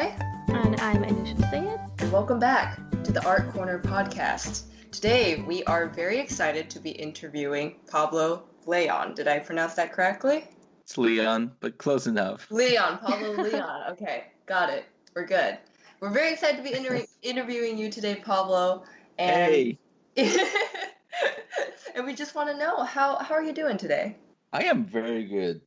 Tsai. And I'm Anoosha Syed. And welcome back to the Art Corner podcast. Today we are very excited to be interviewing Pablo Leon. Did I pronounce that correctly? It's Leon, but close enough. Pablo Leon. Okay, got it. We're good. We're very excited to be interviewing you today, Pablo. And Hey! And we just want to know, how are you doing today? I am very good.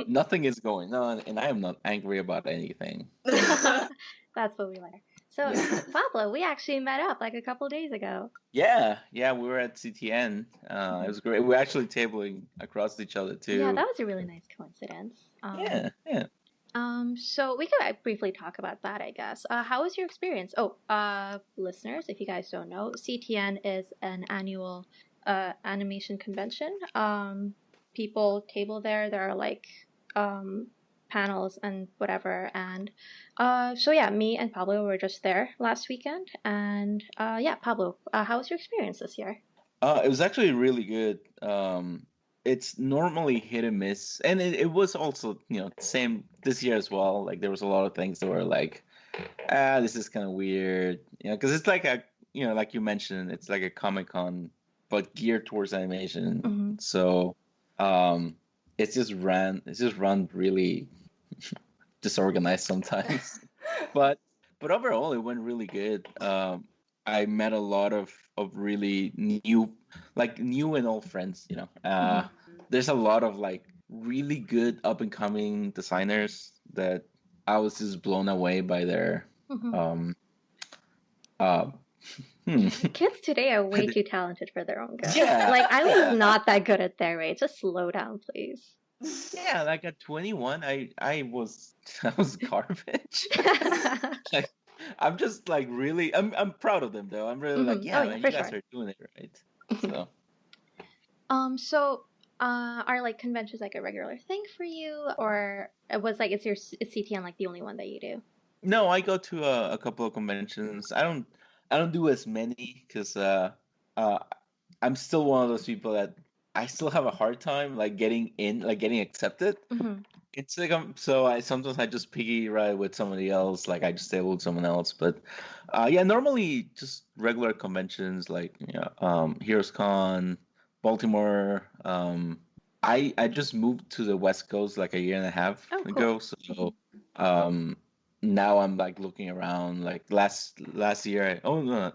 Nothing is going on, and I am not angry about anything. That's what we like. So, Yeah. Pablo, we actually met up like a couple days ago. Yeah, we were at CTN. It was great. We were actually tabling across each other too. Yeah, that was a really nice coincidence. Yeah. So we could briefly talk about that, I guess. How was your experience? Listeners, if you guys don't know, CTN is an annual animation convention. People table there. There are like panels and whatever. And me and Pablo were just there last weekend. And Pablo, how was your experience this year? It was actually really good. It's normally hit and miss, and it was also same this year as well. Like there was a lot of things that were like, this is kind of weird, because it's like like you mentioned, it's like a Comic-Con but geared towards animation. Mm-hmm. So it's just run really disorganized sometimes. but overall it went really good. I met a lot of really new and old friends, There's a lot of like really good up and coming designers that I was just blown away by their Kids today are way too talented for their own good. Yeah. Like I was not that good at their age. Just slow down, please. Yeah, like at 21, I was garbage. Like, I'm just like really, I'm proud of them though. I'm really like, man, you guys are doing it right. So. Are like conventions like a regular thing for you, or is CTN like the only one that you do? No, I go to a couple of conventions. I don't do as many because I'm still one of those people that I still have a hard time like getting in, like getting accepted. Mm-hmm. It's like I sometimes just piggy ride with somebody else, like I just stay with someone else. But normally just regular conventions like Heroes Con, Baltimore. I just moved to the West Coast like a year and a half ago, so now I'm like looking around. Like last year,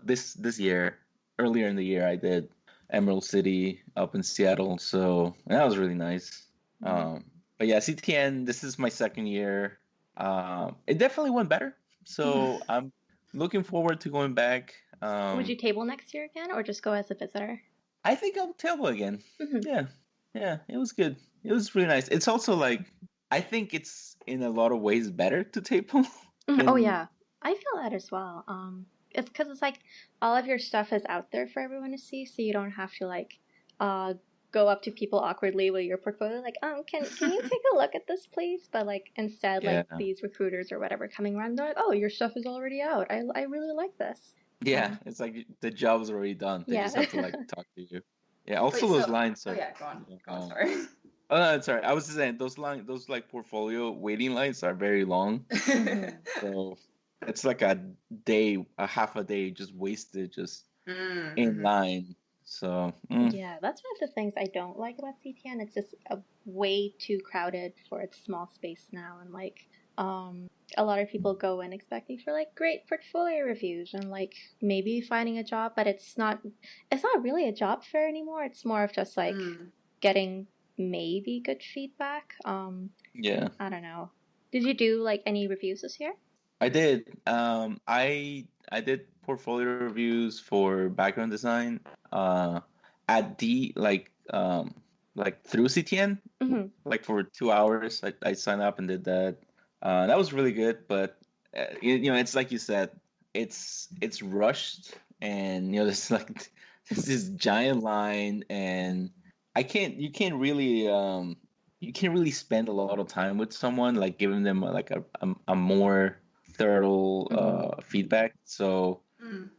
this year, earlier in the year, I did Emerald City up in Seattle, so that was really nice. But yeah, CTN, this is my second year. It definitely went better, so I'm looking forward to going back. Would you table next year again, or just go as a visitor? I think I'll table again. Mm-hmm. Yeah, it was good. It was really nice. It's also like, I think it's in a lot of ways better to table. Oh yeah, I feel that as well. It's because it's like all of your stuff is out there for everyone to see, so you don't have to like go up to people awkwardly with your portfolio, like, can you take a look at this, please? But like instead, like these recruiters or whatever coming around, they're like, oh, your stuff is already out. I really like this. Yeah, it's like the job's already done. They just have to like talk to you. Yeah. Also, those lines are. Oh yeah, go on. Sorry. Oh no, sorry. I was just saying those like portfolio waiting lines are very long. So it's like a half a day just wasted in line. So yeah, that's one of the things I don't like about CTN. It's just way too crowded for its small space now, and like a lot of people go in expecting for like great portfolio reviews and like maybe finding a job, but it's not really a job fair anymore. It's more of just like getting maybe good feedback. Yeah. I don't know. Did you do like any reviews this year? I did. I did portfolio reviews for background design at the through CTN, like for 2 hours. I signed up and did that. That was really good, but it's like you said, it's rushed, and there's like this giant line, and you can't really spend a lot of time with someone, like giving them like a more thorough feedback. So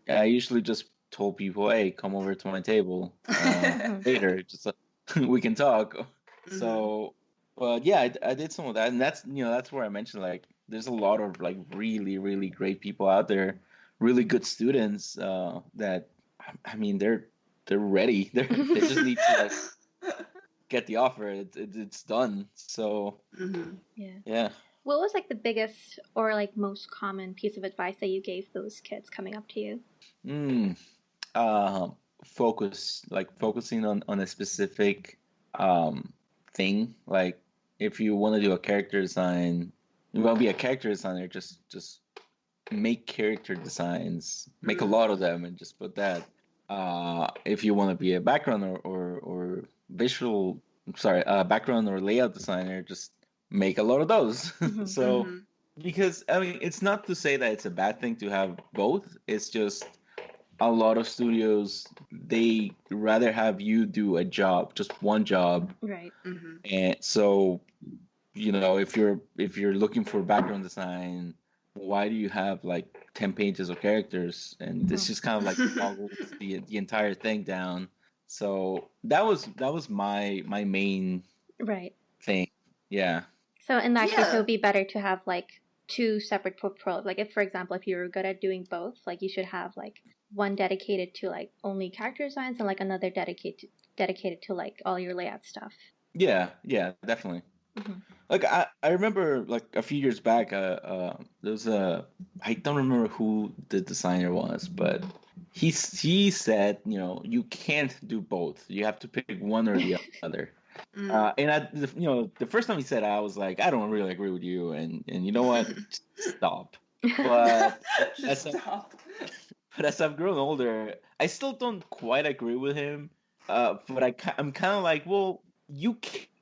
I usually just told people, hey, come over to my table later, just we can talk. So but yeah, I did some of that, and that's where I mentioned like there's a lot of like really really great people out there, really good students that I mean they're ready. They just need to like get the offer. It's done. So yeah. What was like the biggest or like most common piece of advice that you gave those kids coming up to you? Uh, focusing on a specific thing. Like if you want to do a character design, you want to be a character designer, just make character designs, make a lot of them, and just put that. If you want to be a background or visual, sorry, background or layout designer, just make a lot of those. So, because I mean, it's not to say that it's a bad thing to have both. It's just a lot of studios, they rather have you do a job, just one job. Right. And so, if you're looking for background design, why do you have like 10 pages of characters? And this just kind of like boggles the entire thing down. So that was my main thing. Yeah. So in that case, it would be better to have like two separate portfolios. Like if, for example, if you're good at doing both, like you should have like one dedicated to like only character designs and like another dedicated to like all your layout stuff. Yeah, definitely. Like I remember like a few years back, there was I don't remember who the designer was, but he said, you can't do both. You have to pick one or the other. And the first time he said, I was like, I don't really agree with you, and you know what, stop. But as I've grown older, I still don't quite agree with him. But I'm kind of like, well, you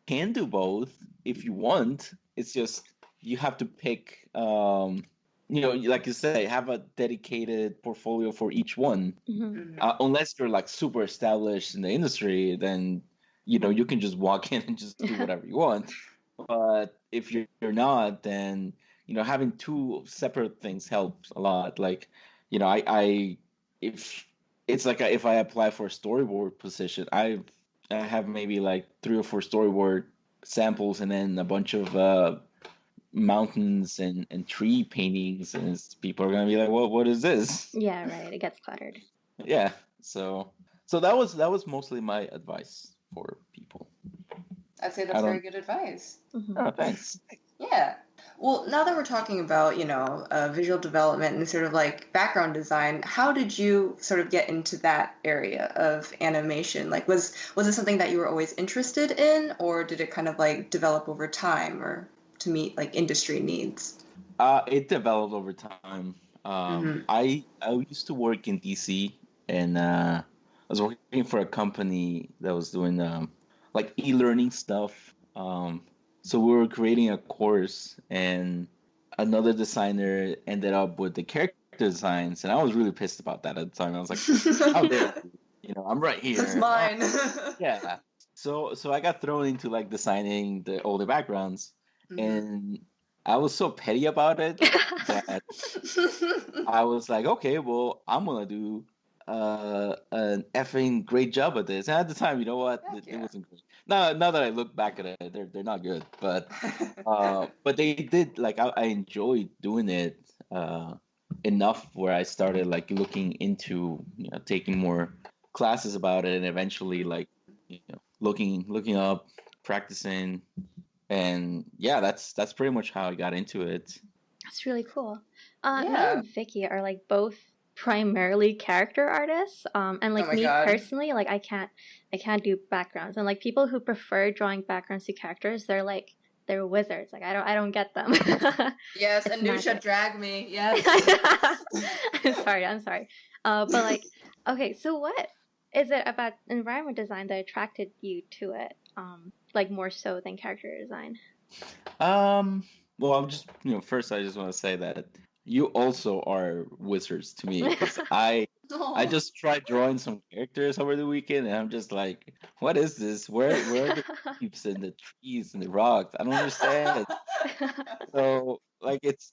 can do both if you want. It's just you have to pick. Like you say, have a dedicated portfolio for each one. Unless you're like super established in the industry, then you can just walk in and just do whatever you want. But if you're not, then having two separate things helps a lot. Like, if it's like if I apply for a storyboard position, I have maybe like 3 or 4 storyboard samples and then a bunch of mountains and tree paintings, and people are gonna be like, what is this? Yeah, right. It gets cluttered. Yeah. So that was mostly my advice for people. I'd say that's very good advice. Oh, thanks. Yeah. Well, now that we're talking about, visual development and sort of like background design, how did you sort of get into that area of animation? Like, was it something that you were always interested in, or did it kind of like develop over time or to meet like industry needs? It developed over time. I used to work in DC, and I was working for a company that was doing like e-learning stuff. So we were creating a course, and another designer ended up with the character designs, and I was really pissed about that at the time. I was like, "How dare you? I'm right here. That's mine." Yeah. So I got thrown into like designing all the backgrounds, and I was so petty about it that I was like, okay, well, I'm gonna do an effing great job at this. And at the time, you know what? It wasn't good. Now that I look back at it, they're not good. But they did, like, I enjoyed doing it enough where I started like looking into taking more classes about it, and eventually like looking up, practicing, and yeah, that's pretty much how I got into it. That's really cool. Me and Vicki are like both primarily character artists, and like me personally, like I can't do backgrounds, and like people who prefer drawing backgrounds to characters, they're wizards. Like I don't get them. Yes, Anoosha dragged me. Yes. I'm sorry. But like, okay, so what is it about environment design that attracted you to it? Like more so than character design? Well, I'm just first I just want to say that you also are wizards to me, because I just tried drawing some characters over the weekend, and I'm just like, what is this? Where are the leaves and the trees and the rocks? I don't understand it. So like it's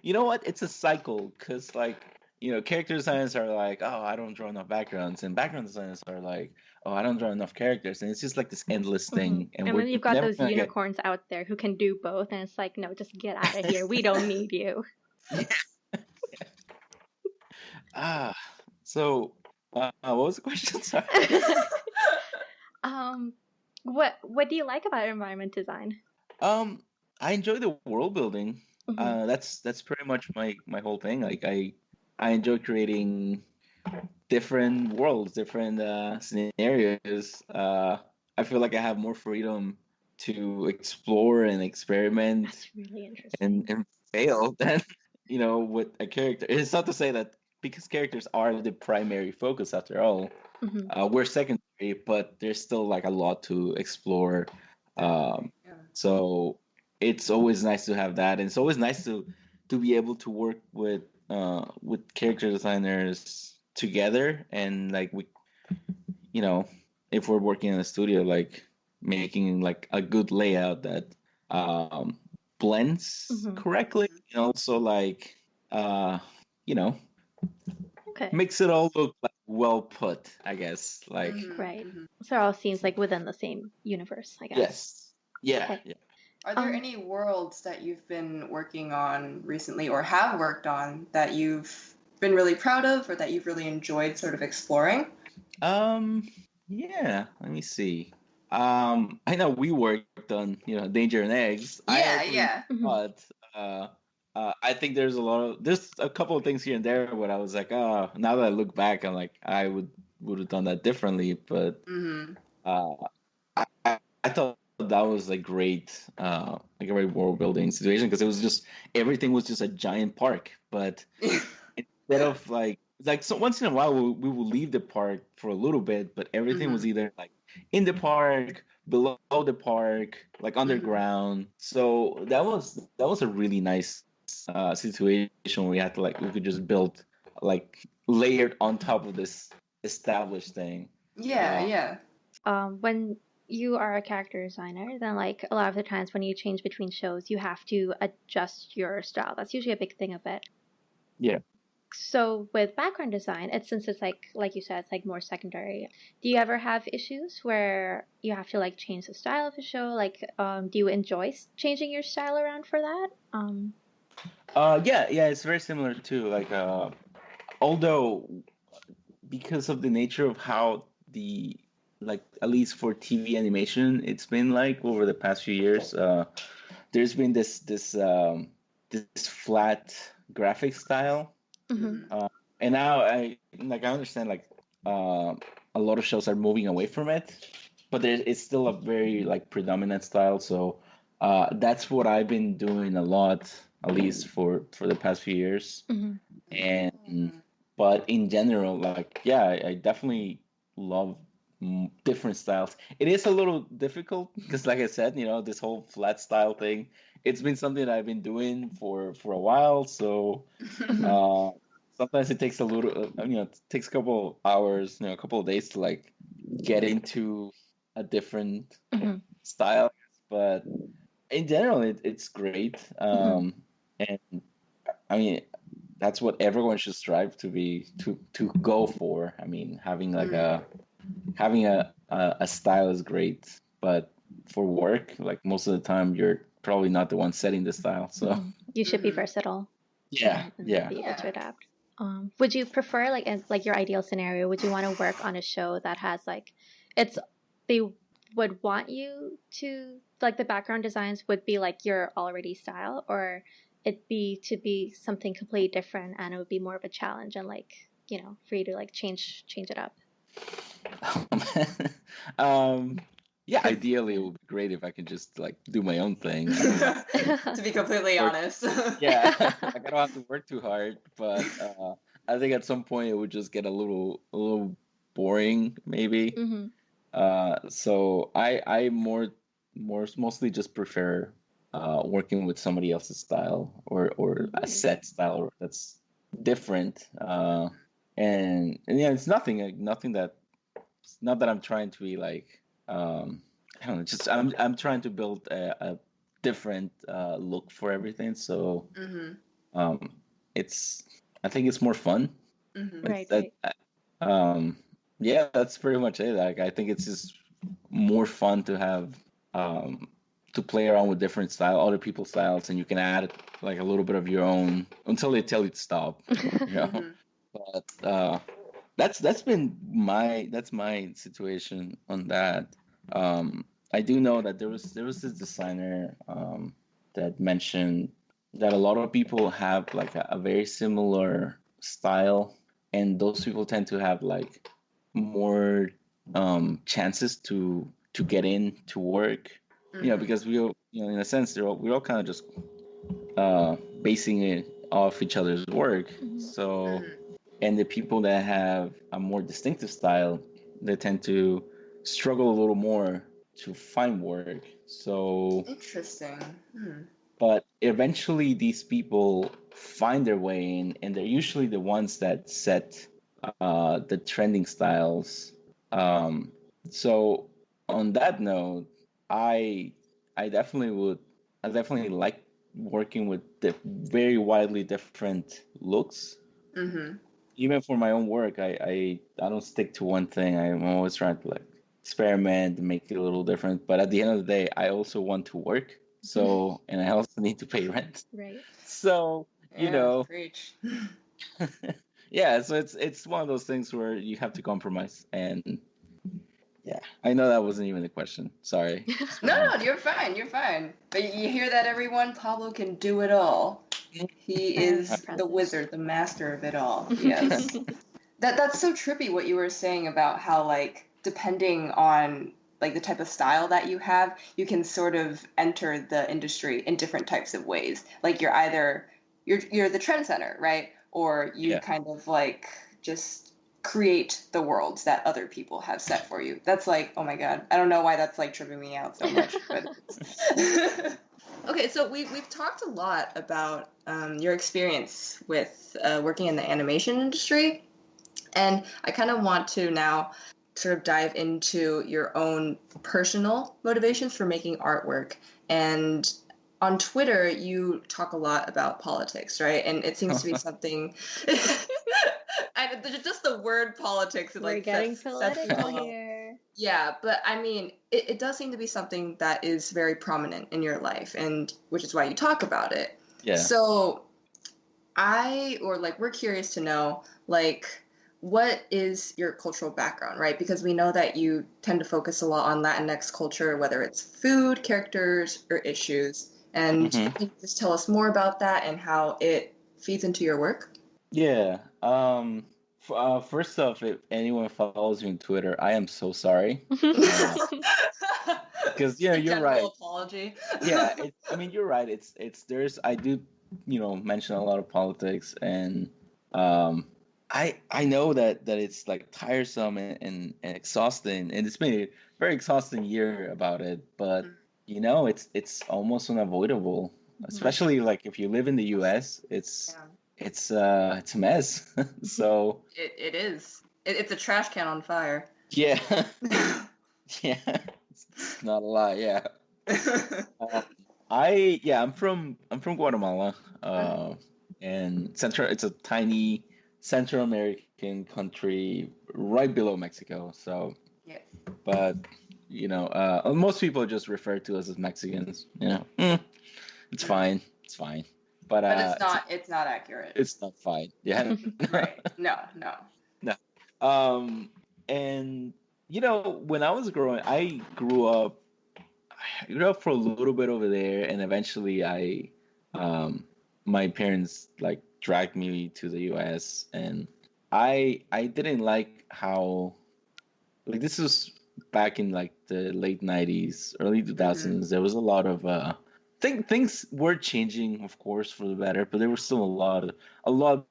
you know what? It's a cycle, because like character designers are like, oh, I don't draw enough backgrounds, and background designers are like, oh, I don't draw enough characters, and it's just like this endless thing, and And we're then you've got never those gonna get. unicorns out there who can do both, and it's like, no, just get out of here. We don't need you. So what was the question? Sorry. What do you like about environment design? I enjoy the world building. That's pretty much my whole thing. Like I enjoy creating different worlds, different scenarios. I feel like I have more freedom to explore and experiment. That's really interesting. And fail than with a character. It's not to say that, because characters are the primary focus after all. We're secondary, but there's still like a lot to explore. So it's always nice to have that, and it's always nice to be able to work with character designers together, and like if we're working in a studio, like making like a good layout that blends correctly, and also like Okay. makes it all look like well put, I guess. Like right. So it all seems like within the same universe, I guess. Yes. Yeah. Okay. Yeah. Are there any worlds that you've been working on recently or have worked on that you've been really proud of or that you've really enjoyed sort of exploring? Yeah, let me see. I know we worked on, Danger and Eggs. But I think there's a couple of things here and there where I was like, oh, now that I look back, I'm like, I would have done that differently. But I thought that was a great world building situation, because it was just, everything was just a giant park. But instead of like so once in a while we will leave the park for a little bit, but everything was either like in the park, below the park, like underground. So that was a really nice situation where we had to we could just build like layered on top of this established thing. Yeah. When you are a character designer, then like a lot of the times when you change between shows, you have to adjust your style. That's usually a big thing of it. Yeah. So with background design, since it's like you said, it's like more secondary. Do you ever have issues where you have to like change the style of the show? Like, do you enjoy changing your style around for that? Yeah, it's very similar too. Like, although because of the nature of how at least for TV animation, it's been like over the past few years, there's been this flat graphic style. And now I understand a lot of shows are moving away from it, but it's still a very like predominant style. So that's what I've been doing a lot, at least for the past few years. And but in general, I definitely love different styles. It is a little difficult because, like I said, this whole flat style thing, it's been something that I've been doing for a while. So sometimes it takes it takes a couple hours, a couple of days to like get into a different style. But in general, it's great. And I mean, that's what everyone should strive to go for. I mean, having a style is great, but for work, like most of the time, you're probably not the one setting the style. So you should be versatile. Yeah. Be able to adapt. Would you prefer like your ideal scenario? Would you want to work on a show that has they would want you to like the background designs would be like your already style, or it'd be to be something completely different and it would be more of a challenge and for you to like change it up? Yeah, ideally it would be great if I could just like do my own thing. To be completely honest. Yeah, like I don't have to work too hard, but I think at some point it would just get a little boring, maybe. So I mostly just prefer working with somebody else's style or a set style that's different. And yeah, it's nothing that. It's not that I'm trying to be like, I don't know. Just I'm trying to build a different look for everything. So, it's I think it's more fun. Mm-hmm. Right, That, yeah, that's pretty much it. Like, I think it's just more fun to have to play around with different other people's styles, and you can add like a little bit of your own until they tell you to stop. Mm-hmm. But that's been my situation on that. I do know that there was this designer that mentioned that a lot of people have like a very similar style, and those people tend to have like more chances to get in to work. Mm-hmm. Because we all, in a sense, we're all kind of just basing it off each other's work. So, and the people that have a more distinctive style, they tend to struggle a little more to find work. So, Interesting. but eventually these people find their way in, and they're usually the ones that set the trending styles. So on that note, I I definitely would I definitely like working with the very widely different looks. Mm-hmm. Even for my own work, I don't stick to one thing. I'm always trying to like experiment and make it a little different. But at the end of the day, I also want to work. So, and I also need to pay rent. Right. So, Yeah, preach. yeah, so it's one of those things where you have to compromise. And yeah, I know that wasn't even a question. Sorry. No, you're fine. You're fine. But you hear that, everyone? Pablo can do it all. He is the Impressive. wizard, the master of it all. Yes. That's so trippy what you were saying about how, like, depending on like the type of style that you have, you can sort of enter the industry in different types of ways. Like you're either you're the trendsetter, right? Or you Yeah. kind of like just create the worlds that other people have set for you. That's like, oh my god, I don't know why that's like tripping me out so much, but okay, so we've talked a lot about your experience with working in the animation industry, and I kind of want to now sort of dive into your own personal motivations for making artwork. And on Twitter, you talk a lot about politics, right? And it seems to be something. Just the word politics is We're like getting sets political people. here. Yeah, but I mean, it does seem to be something that is very prominent in your life, and which is why you talk about it. Yeah. So we're curious to know, like, what is your cultural background, right? Because we know that you tend to focus a lot on Latinx culture, whether it's food, characters, or issues. And can you just tell us more about that and how it feeds into your work? Yeah. First off, if anyone follows you on Twitter, I am so sorry. Because you're right. Apology. Yeah, I mean, you're right. I do, mention a lot of politics, and I know that it's like tiresome and exhausting, and it's been a very exhausting year about it, but it's almost unavoidable, especially like if you live in the US. It's a mess. So it is. It's a trash can on fire. yeah. Yeah, it's not a lie. Yeah. I'm from Guatemala, and it's a tiny Central American country right below Mexico. So, yeah. But most people just refer to us as Mexicans. It's fine. It's fine. But it's not accurate. It's not fine. Yeah. Right. No. No. And when I was growing, I grew up for a little bit over there, and eventually my parents like dragged me to the US, and I didn't like how, like, this was back in like the late 90s, early 2000s. There was a lot of things were changing, of course, for the better, but there was still a lot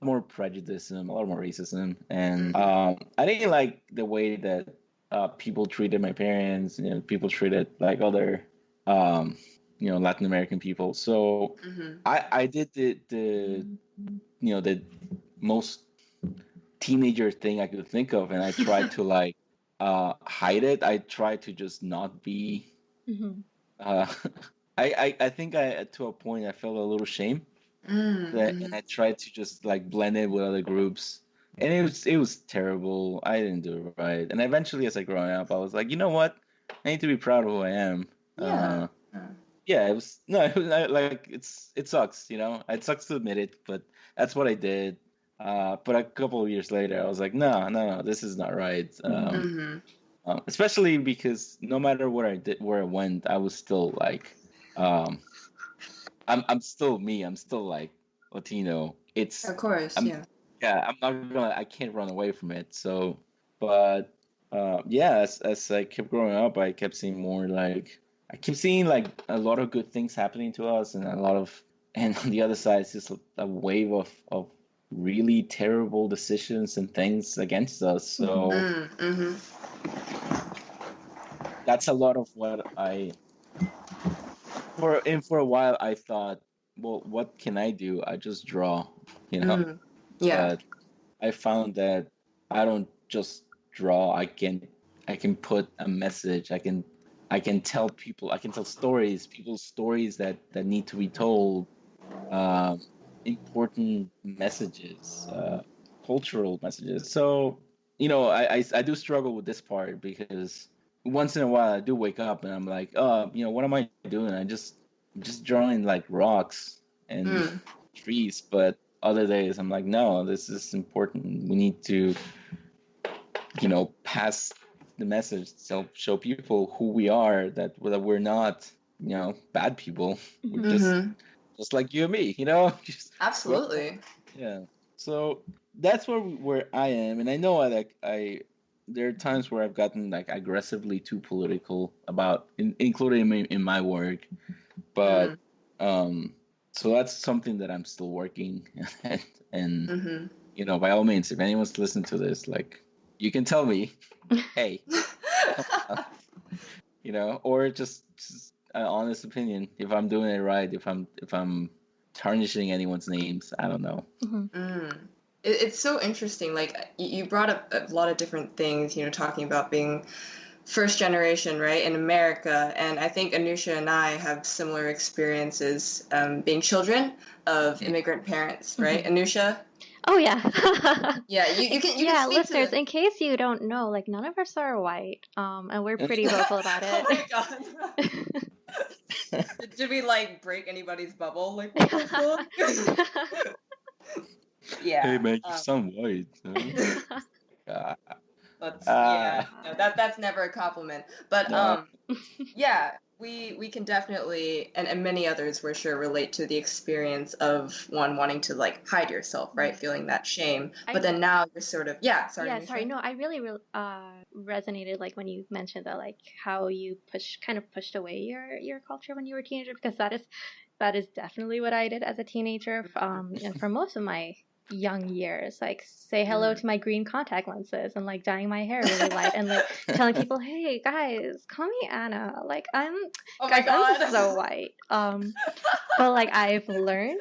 more prejudice and a lot more racism, and I didn't like the way that people treated my parents, people treated like other Latin American people. So I did the most teenager thing I could think of, and I tried to like hide it. I tried to just not be I think to a point I felt a little shame And I tried to just like blend it with other groups, and it was terrible. I didn't do it right, and eventually, as I growing up, I was like, you know what? I need to be proud of who I am. Yeah. Yeah, it was no, it was like it sucks, It sucks to admit it, but that's what I did. But a couple of years later, I was like, no, this is not right. Especially because no matter what I did, where I went, I was still like, um, I'm still me. I'm still like Latino. Of course, I'm, yeah. yeah. I can't run away from it. So, but yeah, as I kept growing up, I kept seeing more like I kept seeing like a lot of good things happening to us, and and on the other side, it's just a wave of really terrible decisions and things against us. So that's a lot of what for a while I thought, well, what can I do? I just draw, you know. Yeah. But I found that I don't just draw. I can put a message. I can tell people. I can tell stories. People's stories that need to be told. Important messages, cultural messages. So I do struggle with this part because once in a while I do wake up and I'm like, what am I doing? I'm just drawing like rocks and trees, but other days I'm like, no, this is important. We need to, pass the message, show people who we are, that we're not, bad people. We're just like you and me, just Absolutely. yeah. So that's where I am, and I know I there are times where I've gotten like aggressively too political about including in my work, but so that's something that I'm still working and by all means, if anyone's listening to this, like you can tell me, hey, or just an honest opinion if I'm doing it right, if I'm tarnishing anyone's names, I don't know. It's so interesting. Like you brought up a lot of different things, talking about being first generation, right, in America. And I think Anoosha and I have similar experiences being children of immigrant parents, right? Anoosha? Oh yeah. Yeah, you can yeah, speak listeners, to in case you don't know, like none of us are white, and we're pretty vocal about it. Oh my god. Did we like break anybody's bubble? Like what the fuck? Yeah. Hey man, you sound white. No, that's never a compliment. But No. yeah, we can definitely and many others we're sure relate to the experience of one wanting to like hide yourself, right? Feeling that shame. But then now you're sort of sorry. Yeah, sorry. No, I really resonated like when you mentioned that like how you kind of pushed away your culture when you were a teenager, because that is definitely what I did as a teenager. And for most of my young years, like say hello to my green contact lenses and like dyeing my hair really light and like telling people, hey guys, call me Anna, like I'm so white. But like I've learned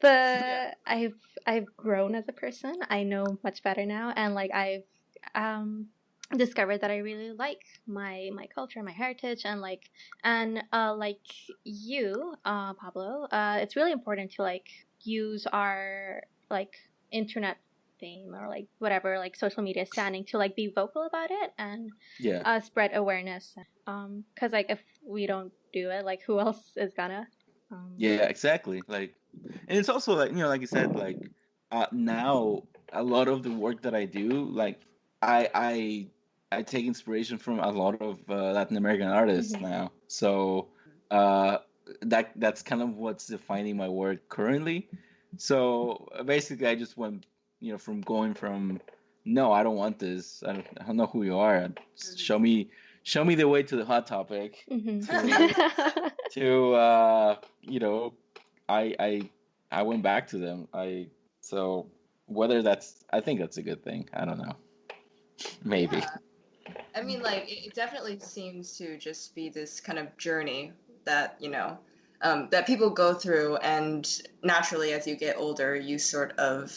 I've grown as a person. I know much better now, and like I've discovered that I really like my culture, my heritage, and like you, Pablo, it's really important to like use our like internet fame or like whatever like social media standing to like be vocal about it and spread awareness. Because like if we don't do it, like who else is gonna? Yeah, exactly. Like, and it's also like like you said, like now a lot of the work that I do, like I take inspiration from a lot of Latin American artists now. So that's kind of what's defining my work currently. So basically, I just went, from going from no, I don't want this. I don't know who you are. Show me the way to the hot topic. To I went back to them. So whether I think that's a good thing. I don't know. Maybe. Yeah. I mean, like, it definitely seems to just be this kind of journey that, that people go through, and naturally, as you get older, you sort of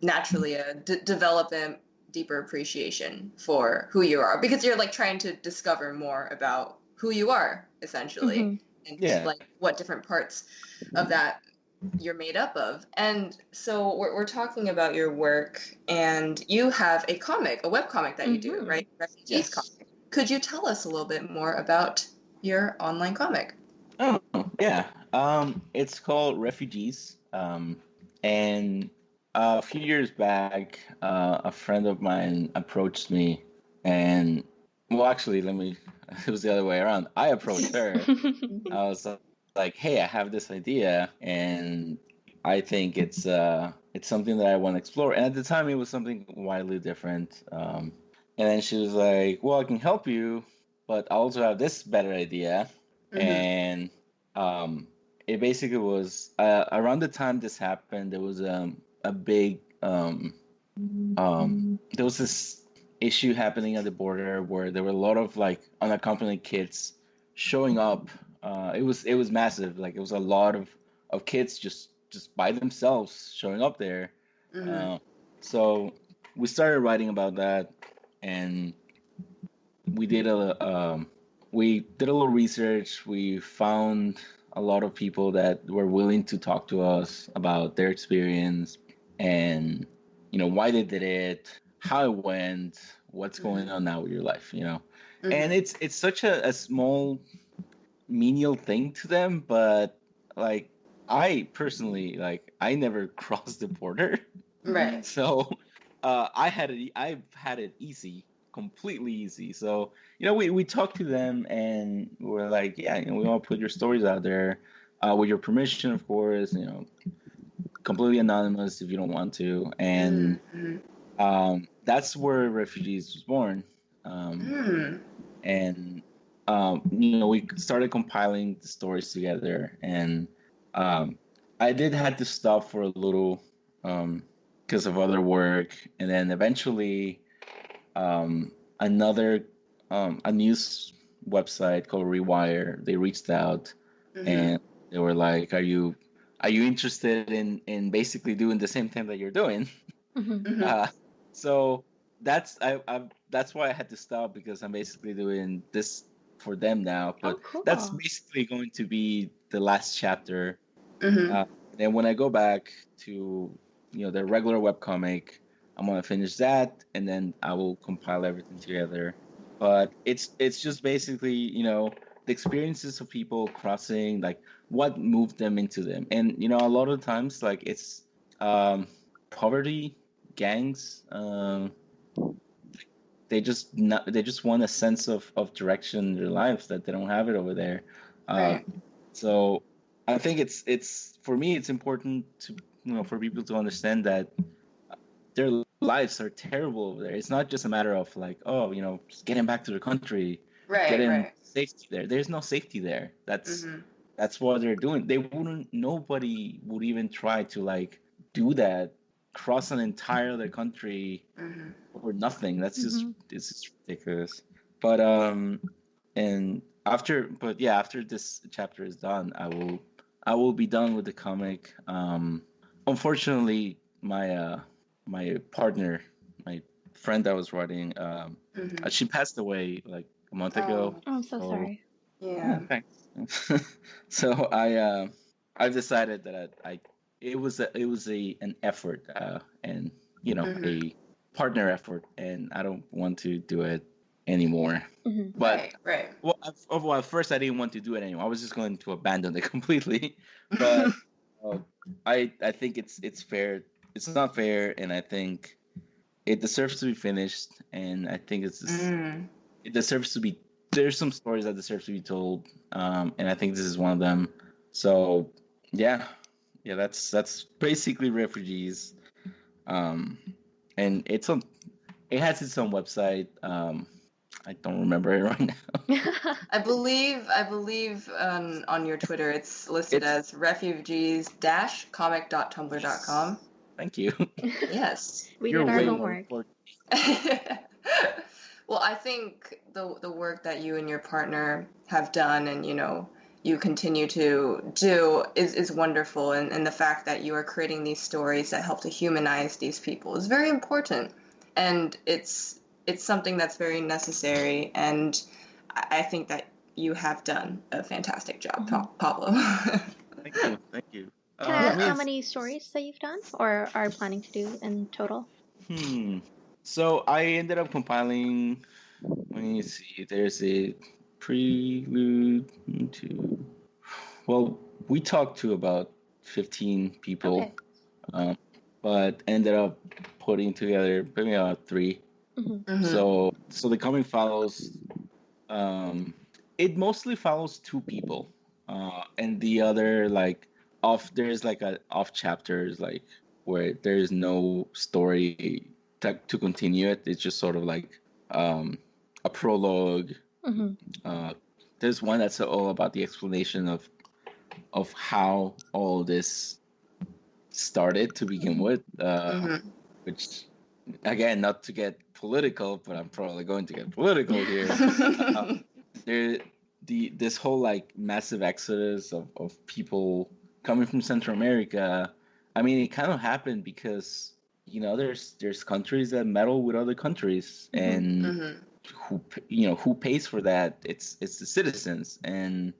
naturally develop a deeper appreciation for who you are, because you're, like, trying to discover more about who you are, essentially, and, like, what different parts of that you're made up of. And so we're talking about your work, and you have a webcomic that you do, right? Refugees Yes. comic. Could you tell us a little bit more about your online comic? Oh, yeah. It's called Refugees. And a few years back, a friend of mine approached me, and well, actually, it was the other way around. I approached her. I was like, "Hey, I have this idea, and I think it's something that I want to explore." And at the time, it was something widely different. And then she was like, "Well, I can help you, but I also have this better idea." And it basically was around the time this happened, there was a big there was this issue happening at the border where there were a lot of like unaccompanied kids showing up. It was massive. Like it was a lot of kids just by themselves showing up there. So we started writing about that, and we did a little research. We found a lot of people that were willing to talk to us about their experience and why they did it, how it went, what's going on now with your life, and it's such a small menial thing to them, but like I personally, like, I never crossed the border. Right. So I've had it easy, completely easy. So we talked to them and we're like, yeah, we want to put your stories out there, with your permission, of course. Completely anonymous if you don't want to. And that's where Refugees was born. And we started compiling the stories together, and I did had to stop for a little because of other work, and then eventually another a news website called Rewire, they reached out and they were like, are you interested in basically doing the same thing that you're doing? So that's why I had to stop, because I'm basically doing this for them now. But cool. that's basically going to be the last chapter. And when I go back to the regular webcomic, I'm gonna finish that, and then I will compile everything together. But it's just basically the experiences of people crossing, like what moved them into them, and a lot of times like it's poverty, gangs. They just want a sense of direction in their lives that they don't have it over there. Right. So I think it's for me it's important to for people to understand that their lives are terrible over there. It's not just a matter of like, just getting back to their country, getting safety there. There's no safety there. That's what they're doing. Nobody would even try to like do that, cross an entire other country for nothing. It's just ridiculous. But after this chapter is done, I will be done with the comic. Unfortunately, my partner, my friend I was writing, she passed away like a month ago. Oh, I'm so sorry. Yeah. Thanks. So I've decided that it was an effort, and a partner effort, and I don't want to do it anymore. But right. Well, at first I didn't want to do it anymore. I was just going to abandon it completely. But I think it's fair. It's not fair, and I think it deserves to be finished. And I think it deserves to be. There's some stories that deserve to be told, and I think this is one of them. So yeah, that's basically Refugees, and it has its own website. I don't remember it right now. I believe on your Twitter it's listed as refugees-comic.tumblr.com. Thank you. Yes. We did our homework. Well, I think the work that you and your partner have done, and you continue to do, is wonderful, and the fact that you are creating these stories that help to humanize these people is very important, and it's something that's very necessary, and I think that you have done a fantastic job, Pablo. Thank you. Can I I ask mean, how many stories that you've done or are planning to do in total? So I ended up compiling. Let me see. There's a prelude to. Well, we talked to about 15 people, Okay. but ended up putting together maybe about 3. So the comic follows. It mostly follows 2 people, and the other like there's like a off chapters like where there's no story to continue it. It's just sort of like a prologue. There's one that's all about the explanation of how all this started to begin with, which again, not to get political, but I'm probably going to get political here. This whole like massive exodus of people coming from Central America. I mean, it kind of happened because there's countries that meddle with other countries, and who pays for that? It's the citizens, and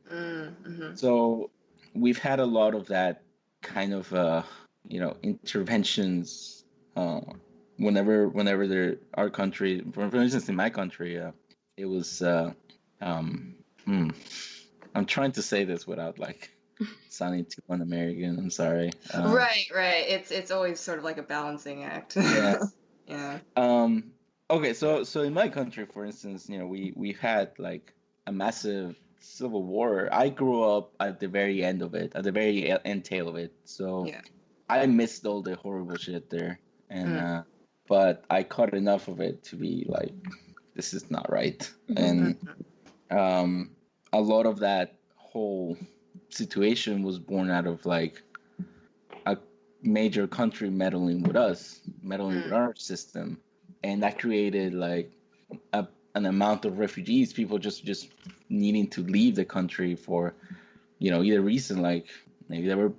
so we've had a lot of that kind of interventions. Whenever our country, for instance, in my country, it was. I'm trying to say this without like sounding too un-American. I'm sorry. Right. It's always sort of like a balancing act. Yeah. Yeah. Okay, so in my country, for instance, we had like a massive civil war. I grew up at the very end of it, at the very end tail of it. So Yeah. I missed all the horrible shit there, and but I caught enough of it to be like, this is not right, and a lot of that whole situation was born out of like a major country meddling with us, meddling with our system, and that created like an amount of refugees, people just needing to leave the country for either reason, like maybe they were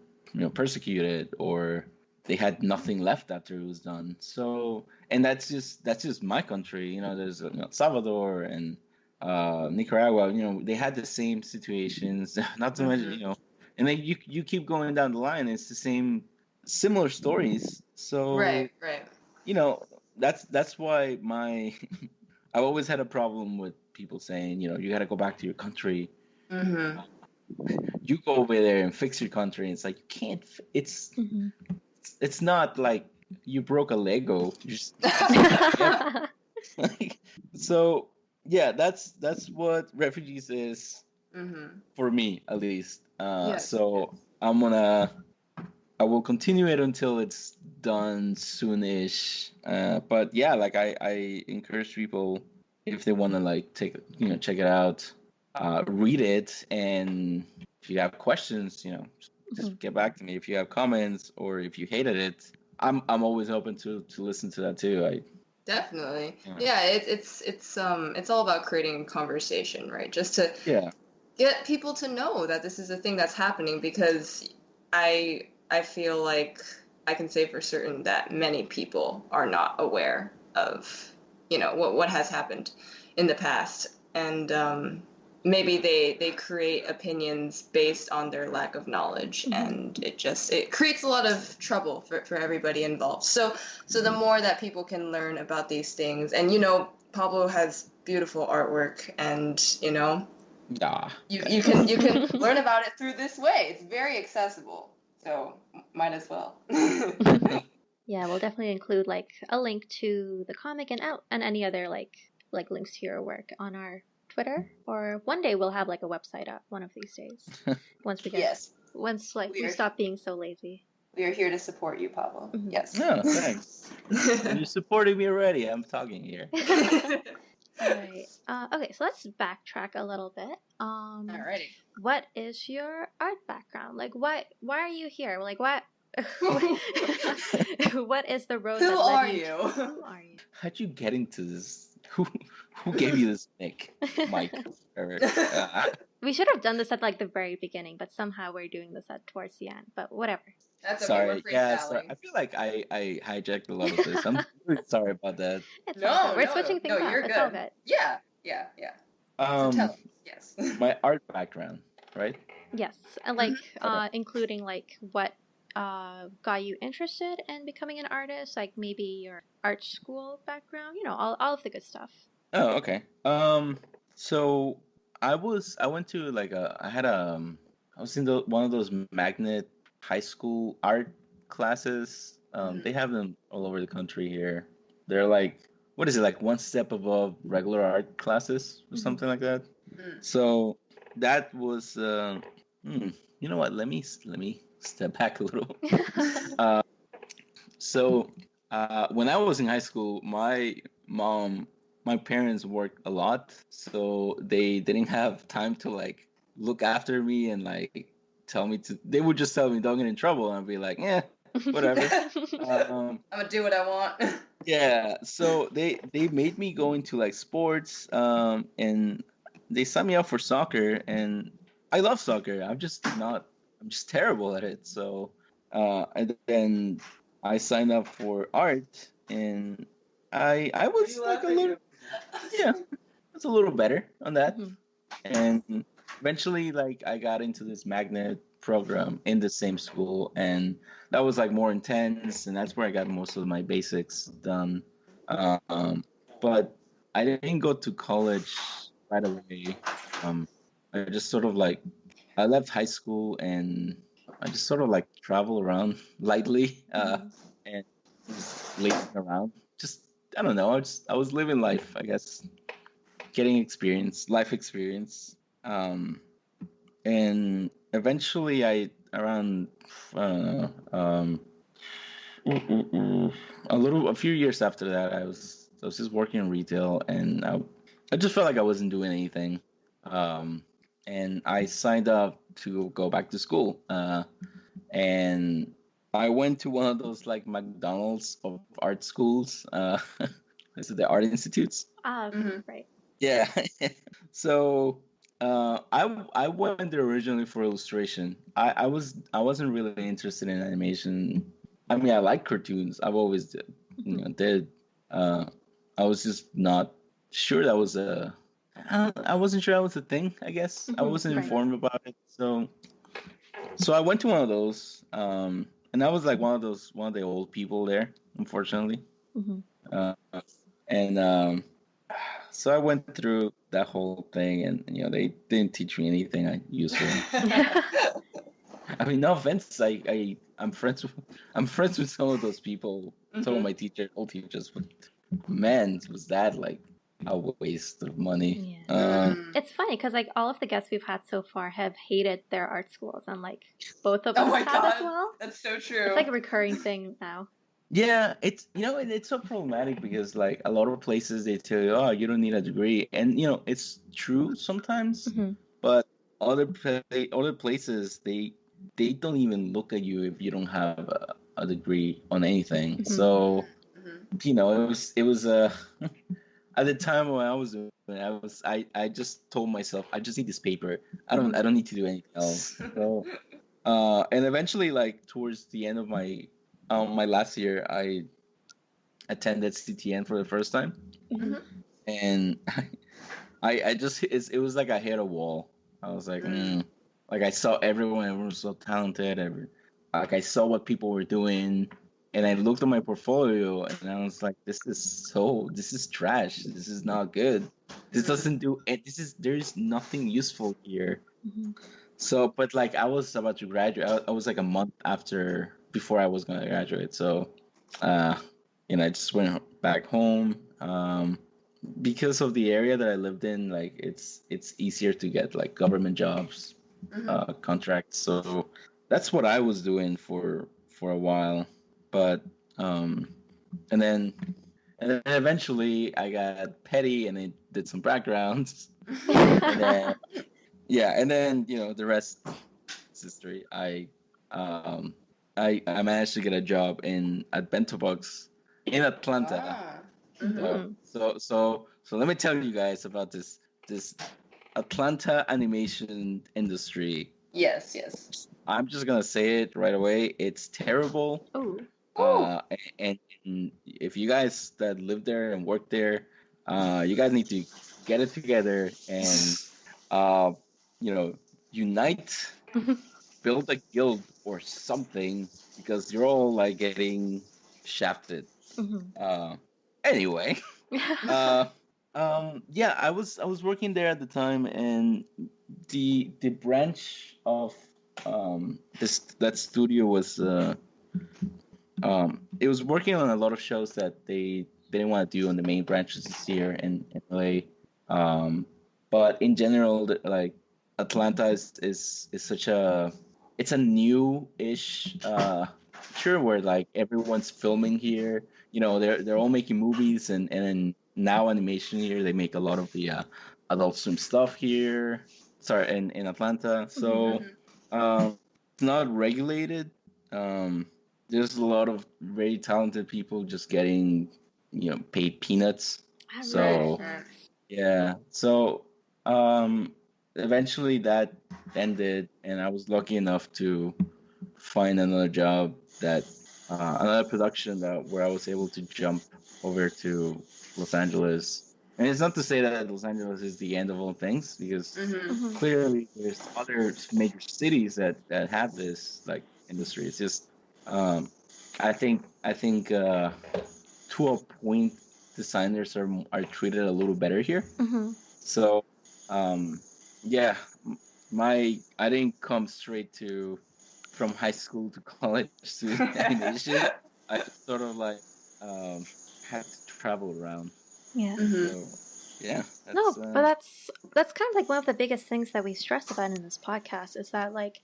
persecuted, or they had nothing left after it was done. So, and that's just my country. There's Salvador and Nicaragua. They had the same situations. Not to mention, and then you keep going down the line. It's the same similar stories. So Right. That's why I've always had a problem with people saying you got to go back to your country. You go over there and fix your country. And it's like you can't. It's not like you broke a Lego. So yeah, that's what refugees is for me, at least. Yes. So I will continue it until it's done soonish. But yeah, like I encourage people, if they want to like check it out, read it, and if you have questions, just get back to me. If you have comments or if you hated it, I'm always open to listen to that too. Definitely. Yeah, it's all about creating conversation, right? Just to get people to know that this is a thing that's happening, because I feel like I can say for certain that many people are not aware of what has happened in the past, and maybe they create opinions based on their lack of knowledge, and it creates a lot of trouble for everybody involved. So the more that people can learn about these things, and Pablo has beautiful artwork, and you can learn about it through this way. It's very accessible, so might as well. Yeah, we'll definitely include like a link to the comic and any other like links to your work on our Twitter, or one day we'll have like a website up one of these days. Once we stop being so lazy. We are here to support you, Pablo. Yes. No, thanks. You're supporting me already. I'm talking here. Right. Okay, so let's backtrack a little bit. Alrighty. What is your art background? Like, why are you here? Like, what? What is the road? Who are you? Who are you? How'd you get into this? Who gave you this nick, Mike? We should have done this at like the very beginning, but somehow we're doing this towards the end. But whatever. That's okay. Sorry. We're Yeah, sorry. I feel like I hijacked a lot of this. I'm really sorry about that. We're switching things up. You're good. It's all good. Yeah. So tell us. Yes. My art background, right? Yes, and like including like what got you interested in becoming an artist? Like maybe your art school background, all of the good stuff. Oh, okay. So I went to like I was in one of those magnet high school art classes. They have them all over the country here. They're like, what is it, like one step above regular art classes or something like that. So that was, you know what? Let me step back a little. So when I was in high school, my parents worked a lot, so they didn't have time to like look after me and like tell me to. They would just tell me don't get in trouble, and I'd be like, yeah, whatever. I'm gonna do what I want. Yeah, so they made me go into like sports, and they signed me up for soccer, and I love soccer. I'm just terrible at it. So, and then I signed up for art, and I was like a little, yeah, it's a little better on that. And eventually, like, I got into this magnet program in the same school, and that was like more intense, and that's where I got most of my basics done. But I didn't go to college right away. I just sort of like I left high school and I just sort of like travel around lightly, and just lazing around. Just I don't know. I was living life, I guess, getting life experience. And eventually I around a few years after that I was just working in retail, and I just felt like I wasn't doing anything. And I signed up to go back to school. And I went to one of those like McDonald's of art schools. Is it the art institutes? Right. Yeah. So I went there originally for illustration. I wasn't really interested in animation. I mean, I like cartoons. I've always did. I was just not sure that was I wasn't sure that was a thing. I guess I wasn't informed about it. So I went to one of those, and I was like one of the old people there, unfortunately. And so I went through that whole thing, and they didn't teach me anything useful. I mean, no offense. I'm friends with some of those people, some of my old teachers, but man, was that like a waste of money. Yeah. It's funny because like all of the guests we've had so far have hated their art schools, and like both of us have as well. That's so true. It's like a recurring thing now. Yeah, it's it's so problematic because like a lot of places they tell you, oh, you don't need a degree, and it's true sometimes, but other places they don't even look at you if you don't have a degree on anything. So it was at the time when I was doing it, I just told myself I just need this paper. I don't need to do anything else. So and eventually, like towards the end of my last year, I attended CTN for the first time, and I just it was like I hit a wall. I was like, like I saw everyone was so talented. Like I saw what people were doing, and I looked at my portfolio, and I was like, this is trash. This is not good. This doesn't do it. There's nothing useful here. So, but like I was about to graduate. I was like a month before I was gonna graduate. So, I just went back home. Because of the area that I lived in, like it's easier to get like government jobs, contracts. So that's what I was doing for a while. But and then eventually I got petty and I did some backgrounds. And then, and then the rest is history. I managed to get a job at Bento Box in Atlanta. So let me tell you guys about this Atlanta animation industry. Yes. I'm just gonna say it right away. It's terrible. And if you guys that live there and work there, you guys need to get it together and unite, build a guild or something, because you're all like getting shafted. Anyway, yeah, I was working there at the time, and the branch of this that studio was it was working on a lot of shows that they didn't want to do on the main branches here in LA. But in general, like Atlanta is such a it's a new-ish culture where like everyone's filming here. You know, they're all making movies, and now animation here. They make a lot of the Adult Swim stuff here. Sorry, in Atlanta. So it's not regulated. There's a lot of very talented people just getting, paid peanuts. So yeah, so eventually that ended, and I was lucky enough to find another job another production where I was able to jump over to Los Angeles. And it's not to say that Los Angeles is the end of all things, because clearly there's other major cities that have this like industry. It's just I think to a point designers are treated a little better here. So yeah, I didn't come straight from high school to college to animation. I sort of like had to travel around. Yeah. So yeah. But that's kind of like one of the biggest things that we stress about in this podcast is that like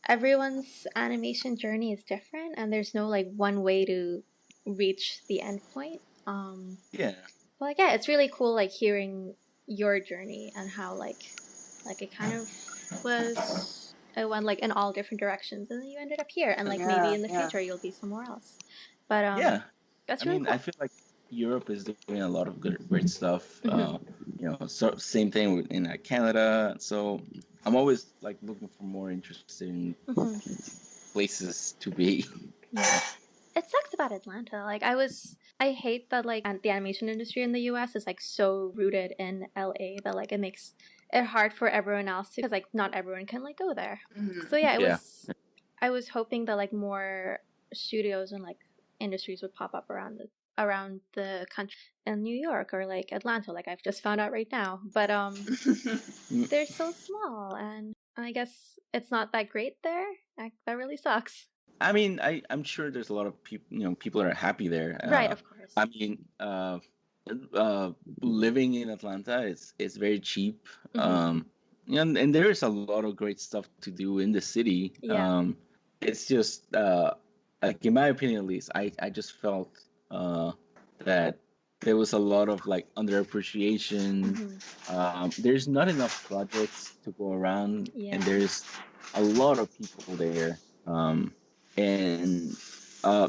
everyone's animation journey is different, and there's no like one way to reach the end point. Yeah. But like, yeah, it's really cool like hearing your journey and how like it kind of it went like in all different directions, and then you ended up here, and like maybe in the future you'll be somewhere else. But that's really cool. I feel like Europe is doing a lot of great stuff. So same thing in Canada. So I'm always like looking for more interesting places to be. Yeah. It sucks about Atlanta. Like I hate that like the animation industry in the US is like so rooted in LA that like it makes it hard for everyone else because like not everyone can like go there. So yeah, I was hoping that like more studios and like industries would pop up around the country in New York or like Atlanta, like I've just found out right now. But they're so small, and I guess it's not that great there. That really sucks. I mean, I'm sure there's a lot of people, people that are happy there. Right, of course. I mean, living in Atlanta is very cheap. And there is a lot of great stuff to do in the city. Yeah. It's just like in my opinion, at least, I just felt that there was a lot of like underappreciation. There's not enough projects to go around, and there's a lot of people there. And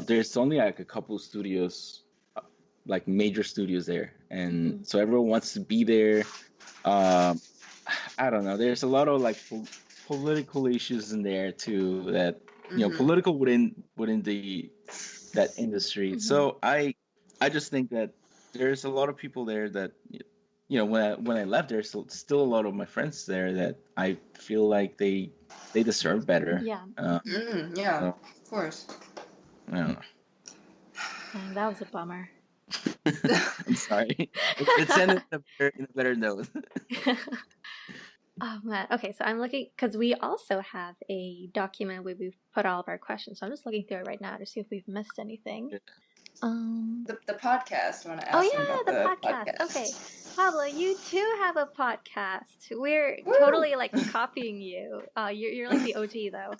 there's only like a couple studios, like major studios there, and so everyone wants to be there. I don't know. There's a lot of like political issues in there too that political within that industry. So I just think that there's a lot of people there that when I left, there's still a lot of my friends there that I feel like they deserve better. Yeah. Yeah, of course. I don't know. Dang, that was a bummer. I'm sorry. It's ended in a better note. Oh man. Okay, so I'm looking because we also have a document where we've put all of our questions. So I'm just looking through it right now to see if we've missed anything. The podcast. I want to ask about the podcast. Okay, Pablo, you too have a podcast. We're totally like copying you. You're like the OG though.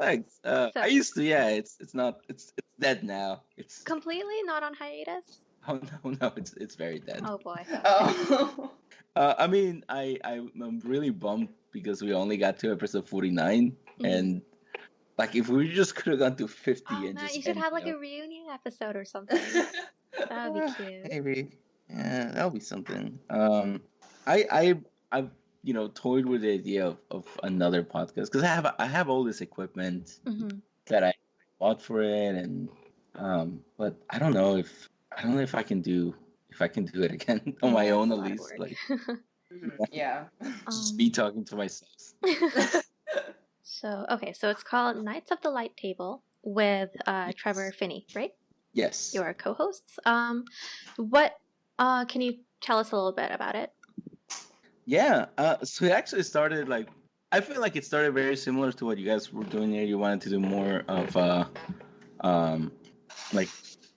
Thanks. I used to. Yeah, it's dead now. It's completely not on hiatus. Oh no, it's very dead. Oh boy. Oh. I mean, I'm really bummed because we only got to episode 49, and like if we just could have gone to 50 and man, just you should have like a reunion episode or something. That would be cute. Maybe, yeah, that would be something. I've toyed with the idea of another podcast because I have all this equipment that I bought for it, and but I don't know if I can do it again on my own, at least. Like, yeah, just be talking to myself. So it's called Knights of the Light Table with Trevor Finney, right? Yes. Your co-hosts. What can you tell us a little bit about it? Yeah. So it actually started like, I feel like it started very similar to what you guys were doing here. You wanted to do more of like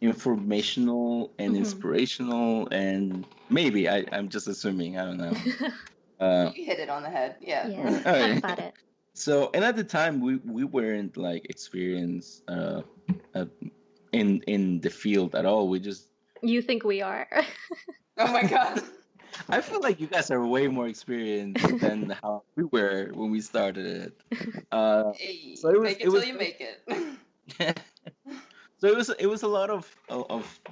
informational and inspirational, and maybe I'm just assuming. I don't know. You hit it on the head. Yeah. Yeah, that's about it. So, and at the time we weren't like experienced in the field at all. We just. You think we are? Oh my God. I feel like you guys are way more experienced than how we were when we started it. Hey, So make it till you make it. So it was a lot of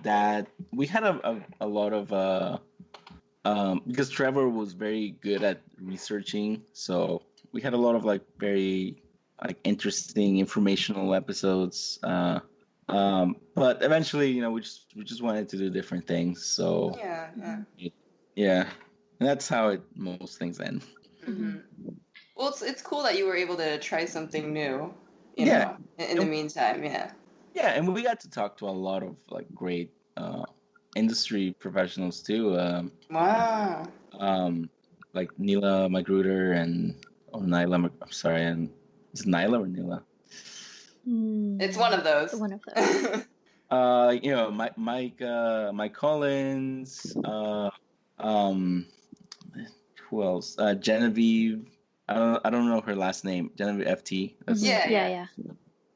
that. We had a lot of because Trevor was very good at researching, so we had a lot of like very like interesting informational episodes. But eventually, you know, we just wanted to do different things. So yeah, and that's how most things end. Mm-hmm. Well, it's cool that you were able to try something new. You Yeah. know, in the meantime, yeah. Yeah, and we got to talk to a lot of like great industry professionals too. Wow. Like Neela Magruder and Nyla. I'm sorry, and is it Nyla or Neela? It's one of those. One of those. You know, Mike Collins. Who else? Genevieve. I don't know her last name. Genevieve FT. Yeah.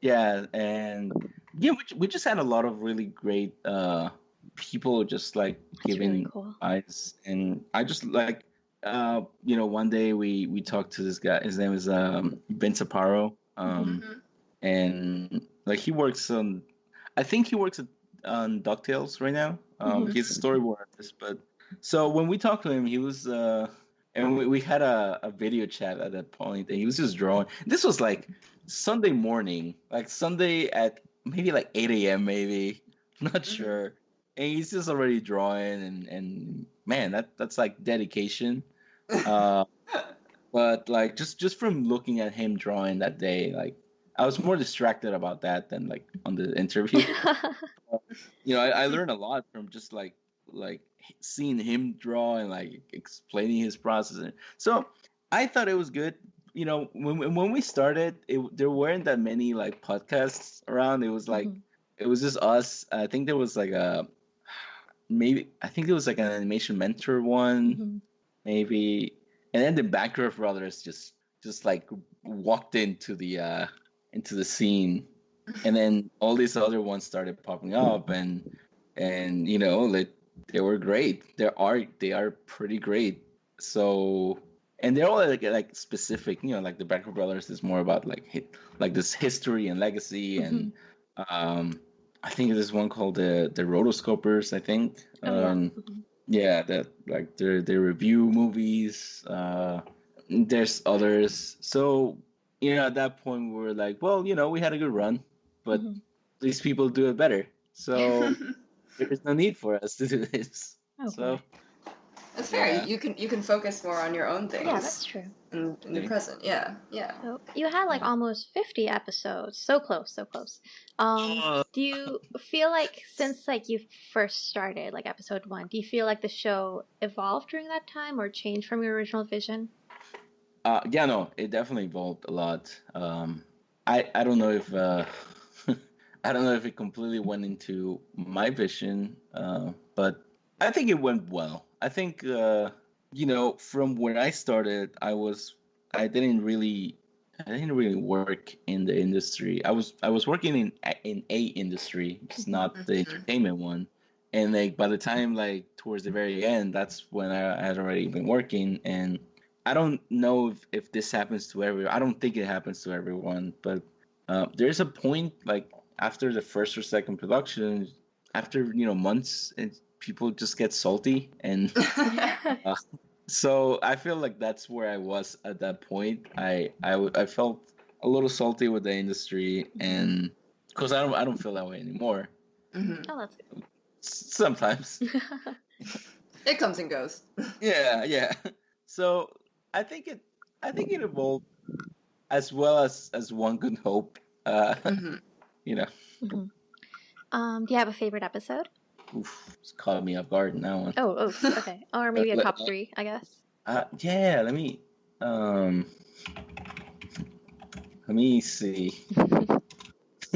Yeah, and yeah, we just had a lot of really great people just like giving really cool. advice, and I just like you know, one day we talked to this guy. His name is Vince Aparo, and like he works on, I think he works on DuckTales right now. He's a storyboard artist, but so when we talked to him, he was and we had a video chat at that point, and he was just drawing. This was like Sunday morning, like Sunday at maybe like 8 a.m. maybe, not sure. And he's just already drawing, and man, that's like dedication. But like just from looking at him drawing that day, like I was more distracted about that than like on the interview. You know, I learned a lot from just like seeing him draw and like explaining his process. So I thought it was good. You know, when we started, there weren't that many like podcasts around. It was like it was just us. I think there was like I think it was like an animation mentor one, maybe, and then the Backer brothers just like walked into the scene, and then all these other ones started popping up, and you know, like they were great. They are pretty great. So, and they're all like specific, you know, like the Backer brothers is more about like this history and legacy, and I think there's one called the Rotoscopers, I think. Yeah, that like they review movies. There's others. So, you know, at that point we were like, well, you know, we had a good run, but these people do it better. So there's no need for us to do this. So that's fair. Yeah. You can focus more on your own things. Yeah, that's true. In the present, yeah. So you had like almost 50 episodes. So close. Do you feel like since like you first started, like episode 1, do you feel like the show evolved during that time or changed from your original vision? Yeah, no, it definitely evolved a lot. I don't know if I don't know if it completely went into my vision, but I think it went well. I think you know, from when I started, I didn't really work in the industry. I was working in a industry, it's not the entertainment one. And like by the time like towards the very end, that's when I had already been working. And I don't know if this happens to everyone. I don't think it happens to everyone, but there's a point like after the first or second production, after you know months, people just get salty, and so I feel like that's where I was at that point. I felt a little salty with the industry, and because I don't feel that way anymore. Oh, that's good. Sometimes it comes and goes. Yeah. So I think it evolved as well as one could hope. You know. Do you have a favorite episode? Oof, it's caught me off guard now. Oh, oops. Okay. Or maybe a top 3, I guess. Yeah. Let me see.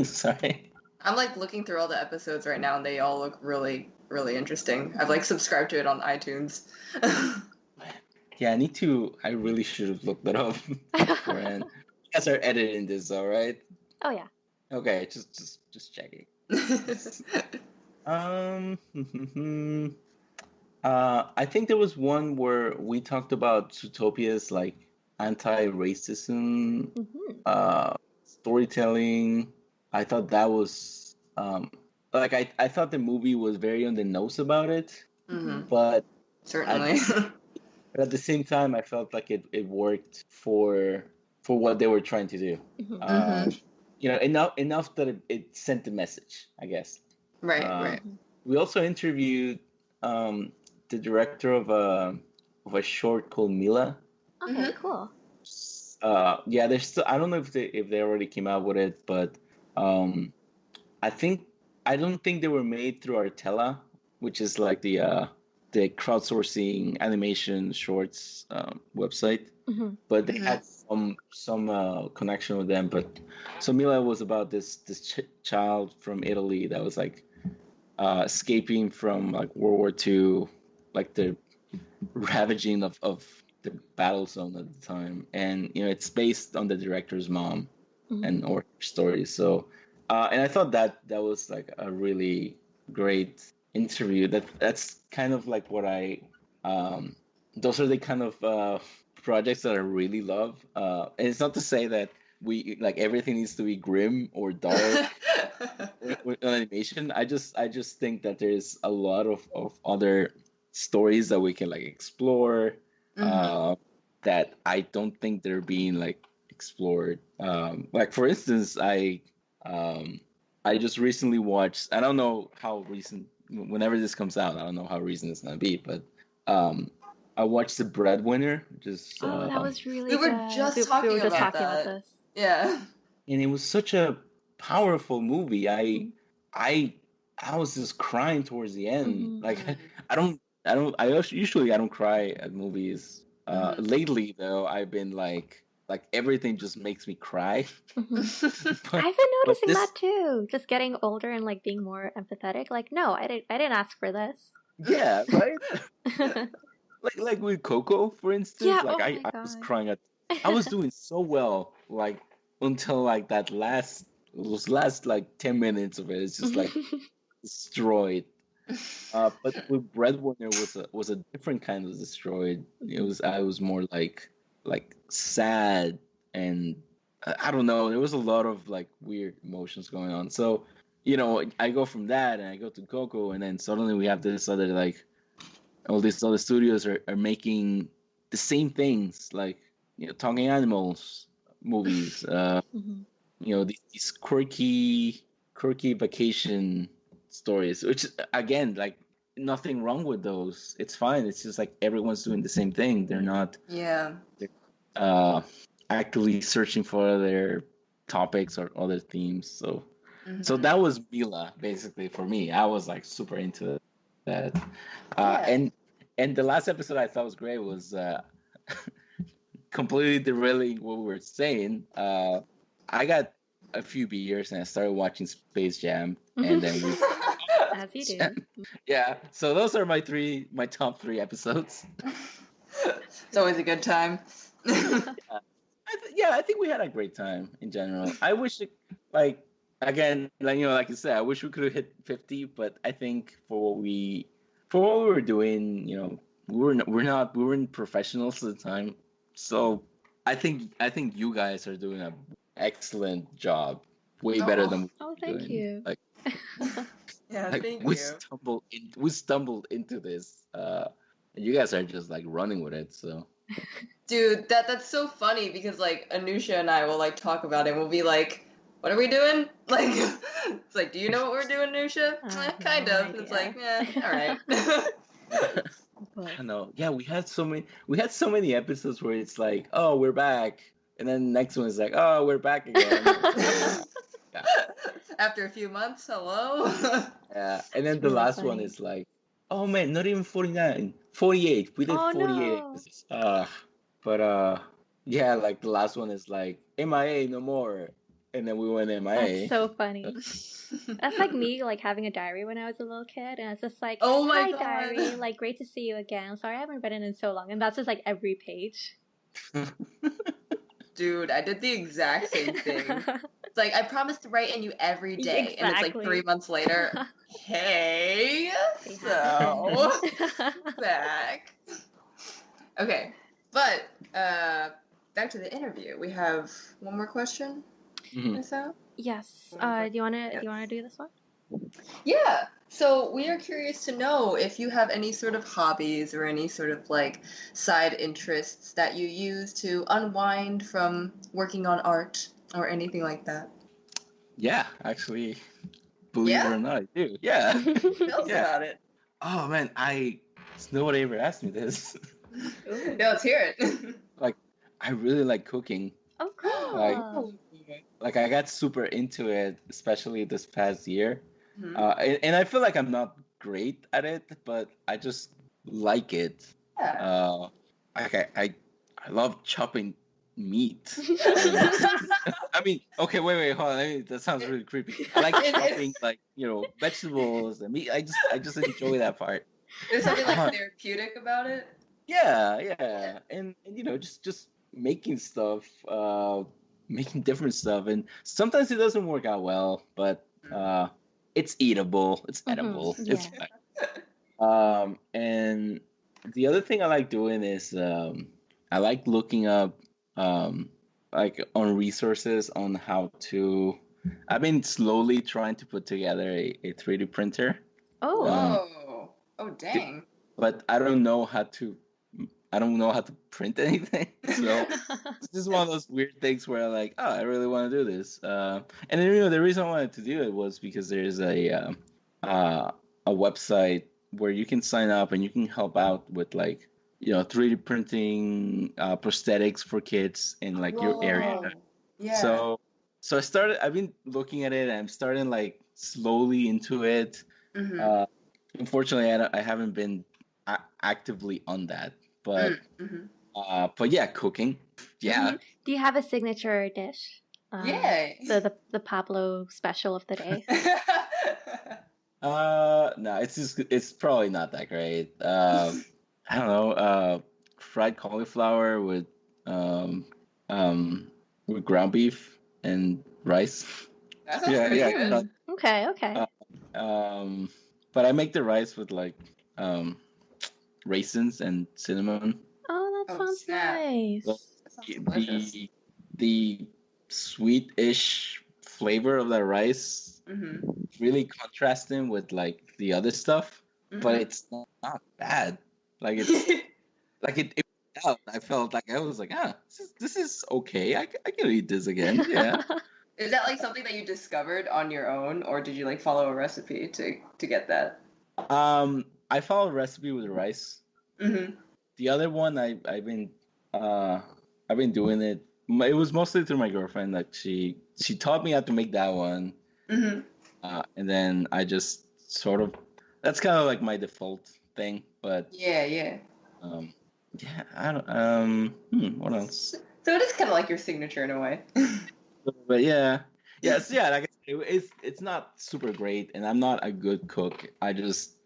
Sorry. I'm like looking through all the episodes right now, and they all look really, really interesting. I've like subscribed to it on iTunes. Yeah, I really should have looked that up beforehand. You guys are editing this, all right? Oh yeah. Okay, just checking. I think there was one where we talked about Zootopia's like anti-racism storytelling. I thought that was like I thought the movie was very on the nose about it, but certainly. But at the same time, I felt like it worked for what they were trying to do. You know, enough that it sent the message, I guess. Right. We also interviewed the director of a short called Mila. Okay, cool. Yeah, there's still, I don't know if they already came out with it, but I don't think they were made through Artella, which is like the crowdsourcing animation shorts website. But they had some connection with them. But so Mila was about this child from Italy that was like escaping from like World War II, like the ravaging of the battle zone at the time, and you know it's based on the director's mom and or story. So and I thought that was like a really great interview. That's kind of like what I those are the kind of projects that I really love. And it's not to say that we like everything needs to be grim or dark with animation. I just think that there's a lot of other stories that we can like explore that I don't think they're being like explored. Like for instance, I just recently watched, I don't know how recent, whenever this comes out, I don't know how recent it's gonna be, but I watched The Breadwinner, which is that was really we were good. just talking about this. Yeah. And it was such a powerful movie. I was just crying towards the end. Like usually I don't cry at movies. Lately though, I've been like everything just makes me cry. I've been noticing that too. Just getting older and like being more empathetic. Like, no, I didn't ask for this. Yeah, right. like with Coco, for instance. Yeah, like I was crying at. I was doing so well, like until like those last like 10 minutes of it. It's just like destroyed. But with Breadwinner was a different kind of destroyed. I was more like sad, and I don't know. There was a lot of like weird emotions going on. So, you know, I go from that and I go to Coco, and then suddenly we have this other like all these other studios are making the same things, like, you know, talking animals movies. You know, these quirky vacation stories, which again, like nothing wrong with those. It's fine. It's just like everyone's doing the same thing. They're not actively searching for other topics or other themes. So so that was Mila basically for me. I was like super into that. And the last episode I thought was great was completely derailing what we were saying. I got a few beers and I started watching Space Jam, and then we as you do. Yeah, so those are my top 3 episodes. It's always a good time. I think we had a great time in general. I wish like again, like, you know, like you said, I wish we could have hit 50, but I think for what we were doing, you know, we weren't professionals at the time. So I think you guys are doing an excellent job, way better than thank you. Like, yeah, like thank we you. We stumbled into this. You guys are just like running with it. So, dude, that's so funny because like Anoosha and I will like talk about it. We'll be like, "What are we doing?" Like, it's like, "Do you know what we're doing, Anoosha?" Kind of. Idea. It's like, all right. I know. Yeah, we had so many episodes where it's like, oh, we're back. And then next one is like, oh, we're back again. Yeah. After a few months, hello. Yeah, and then It's the really last one funny. is like, oh man, not even 49, 48. We did Oh 48. no. But yeah, like the last one is like MIA no more, and then we went That's MIA. so funny. That's like me, like having a diary when I was a little kid, and it's just like, Oh my "Hi, God. diary. Like, great to see you again. Sorry, I haven't written in so long." And that's just like every page. Dude, I did the exact same thing. It's like, I promise to write in you every day. And it's like 3 months later, hey, They so haven't. back. Okay, but back to the interview. We have one more question. Mhm. So? Yes. One Do you wanna Yes. do this one? Yeah. So we are curious to know if you have any sort of hobbies or any sort of like side interests that you use to unwind from working on art or anything like that. Yeah, actually, believe it Yeah? or not, I do. Yeah. Tell us Yeah. about it. Oh man, nobody ever asked me this. Ooh. Yeah, let's hear it. Like, I really like cooking. Oh, Like, cool. like I got super into it, especially this past year. Mhm. And I feel like I'm not great at it, but I just like it. Yeah. Like I love chopping meat. And, I mean, okay, wait, hold on. That sounds really creepy. I like chopping, like, vegetables and meat. I just enjoy that part. There's something Uh-huh. like therapeutic about it. Yeah, and just making stuff, making different stuff, and sometimes it doesn't work out well, but it's eatable, it's edible, it's Yeah. fine. And the other thing I like doing is I like looking up like on resources on how to. I've been slowly trying to put together a 3D printer. Oh. Whoa. Oh, dang. But I don't know how to print anything. So it's just one of those weird things where I'm like, oh, I really want to do this. And then the reason I wanted to do it was because there's a website where you can sign up and you can help out with like 3D printing prosthetics for kids in like your area. Whoa. Yeah. So I've been looking at it and I'm starting like slowly into it. Mhm. Unfortunately, I haven't been actively on that, but Mhm. but yeah, cooking, yeah. Do you have a signature dish? Yay. The Pablo special of the day. No, it's probably not that great. I don't know. Fried cauliflower um with ground beef and rice. That sounds Yeah, pretty yeah. good. Okay. But I make the rice with like raisins and cinnamon. Oh, that Oh, sounds snap. nice. That sounds delicious. The sweet-ish flavor of the rice Mhm. really contrasting with like the other stuff, but Mhm. it's not bad. Like it out. I felt like I was like, this is okay. I can eat this again. Yeah. Is that like something that you discovered on your own, or did you like follow a recipe to get that? I followed a recipe with rice. Mhm. The other one uh I've been doing it. It was mostly through my girlfriend. Like she taught me how to make that one. Mhm. And then I just sort of that's kind of like my default thing. But Yeah. um yeah, I don't what else? So it is kind of like your signature in a way. But yeah, like I said, it's not super great, and I'm not a good cook. I just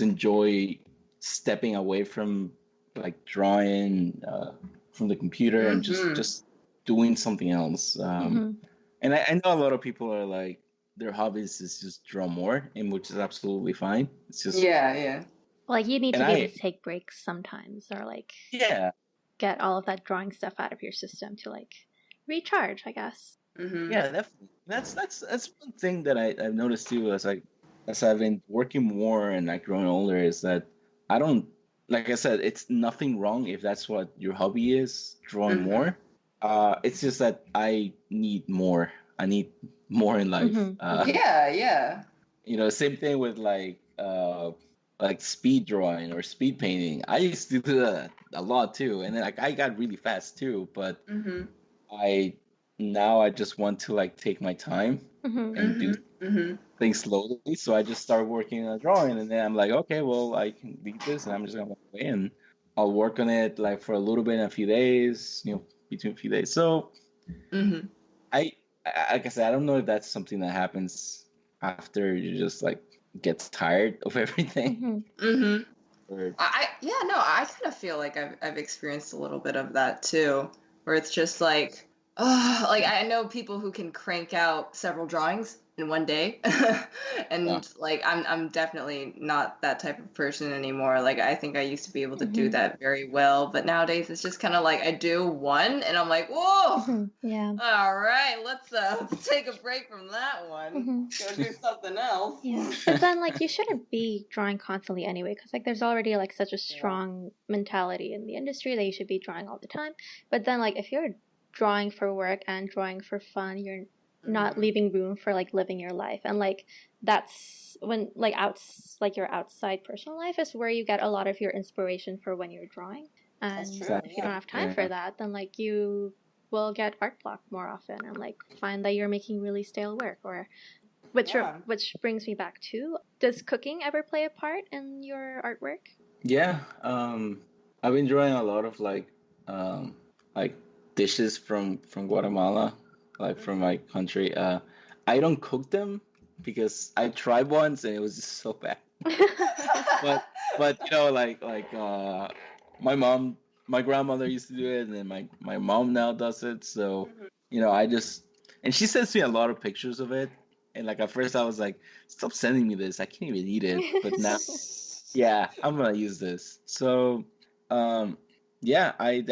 enjoy stepping away from like drawing from the computer and Mhm. just doing something else. And I know a lot of people are like their hobbies is just draw more, and which is absolutely fine. It's just Yeah. Like you need and to be able I to take breaks sometimes, or like yeah get all of that drawing stuff out of your system to like recharge, I guess. Mhm. yeah definitely. That's one thing that I've noticed too as I've been working more and like growing older is that I don't like I said it's nothing wrong if that's what your hobby is drawing Mhm. more. It's just that I need more. I need more in life. Yeah. Same thing with like speed drawing or speed painting. I used to do that a lot too, and then like I got really fast too. But Mhm. I just want to like take my time and do things slowly. So I just start working on a drawing, and then I'm like, okay, well, I can leave this, and I'm just gonna walk away, and I'll work on it like for a little bit in a few days, between a few days. So I, like I said, I don't know if that's something that happens after you just like get tired of everything. Or, I kind of feel like I've experienced a little bit of that too, where it's just like, oh, like I know people who can crank out several drawings in one day, and Yeah. like I'm definitely not that type of person anymore. Like I think I used to be able to do that very well, but nowadays it's just kind of like I do one, and I'm like, whoa, Yeah. all right, let's take a break from that one, go do something else. Yeah, but then like you shouldn't be drawing constantly anyway, because like there's already like such a strong mentality in the industry that you should be drawing all the time. But then like if you're drawing for work and drawing for fun, you're not leaving room for like living your life, and like that's when like your outside personal life is where you get a lot of your inspiration for when you're drawing. And That's true. if you don't have time for that, then like you will get art block more often, and like find that you're making really stale work, or which brings me back to, does cooking ever play a part in your artwork? Yeah, I've been drawing a lot of like dishes from Guatemala, like from my country. I don't cook them because I tried once and it was just so bad. but my grandmother used to do it, and then my mom now does it. So and she sends me a lot of pictures of it. And like at first I was like, stop sending me this. I can't even eat it. But now, yeah, I'm gonna use this. So, yeah, I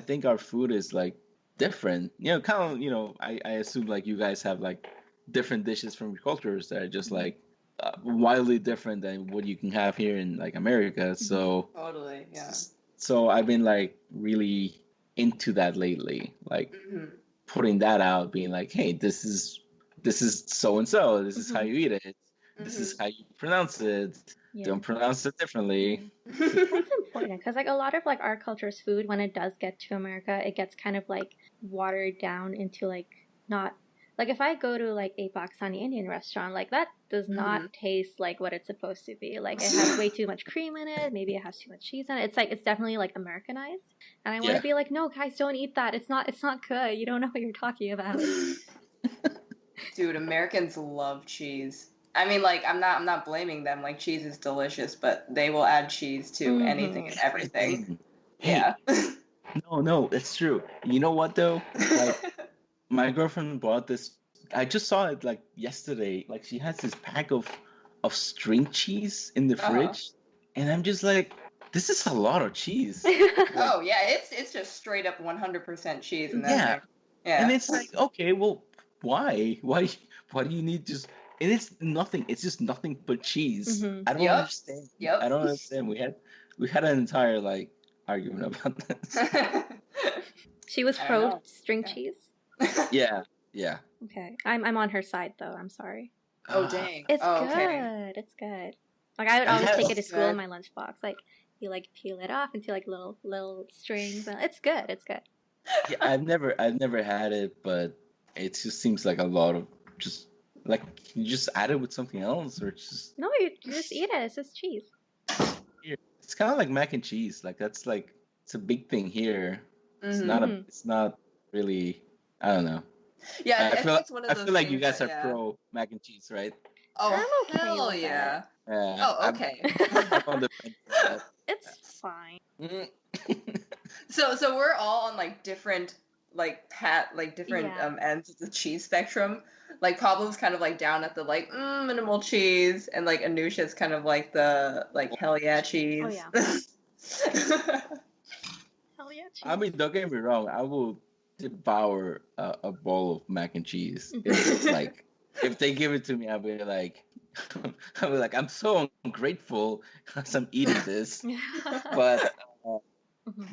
think our food is like different. Kind of, I assume like you guys have like different dishes from your cultures that are just like wildly different than what you can have here in like America. So Totally, yeah. So I've been like really into that lately, like putting that out, being like, hey, this is so and so. This is how you eat it. This is how you pronounce it. Don't pronounce it differently. That's important, because like a lot of like our culture's food, when it does get to America, it gets kind of like watered down into like not like, if I go to like a Pakistani Indian restaurant, like that does not taste like what it's supposed to be. Like it has way too much cream in it. Maybe it has too much cheese in it. It's definitely like Americanized. And I want to be like, no, guys, don't eat that. It's not good. You don't know what you're talking about. Dude, Americans love cheese. I mean, like I'm not blaming them. Like cheese is delicious, but they will add cheese to anything and everything. Hey, no, it's true. You know what though? Like, my girlfriend bought this. I just saw it like yesterday. Like she has this pack of string cheese in the fridge, and I'm just like, this is a lot of cheese. Oh yeah, it's just straight up 100% cheese in that thing. Yeah. And it's like, okay, well, why do you need just? And it's nothing. It's just nothing but cheese. I don't understand. I don't understand. We had an entire like argument about this. She was pro string cheese. Yeah. Okay, I'm on her side though. I'm sorry. Oh dang. It's good. Okay. It's good. Like I would always take it to school in my lunchbox. Like you like peel it off into like little strings. It's good. It's good. Yeah, I've never had it, but it just seems like a lot of just like, can you just add it with something else, or just no, you just eat it. It's just cheese. It's kind of like mac and cheese. Like that's like it's a big thing here. It's not really. I don't know. Yeah, I feel like you guys are pro mac and cheese, right? Oh, I'm okay hell with yeah. that. Okay. It's fine. So we're all on like different different ends of the cheese spectrum. Like Pablo's kind of like down at the like minimal cheese, and like Anoosha's kind of like the like hell yeah cheese. Oh yeah. Hell yeah cheese. I mean, don't get me wrong. I will devour a bowl of mac and cheese. It's like, if they give it to me, I'll be like, I'm so ungrateful because I'm eating this. But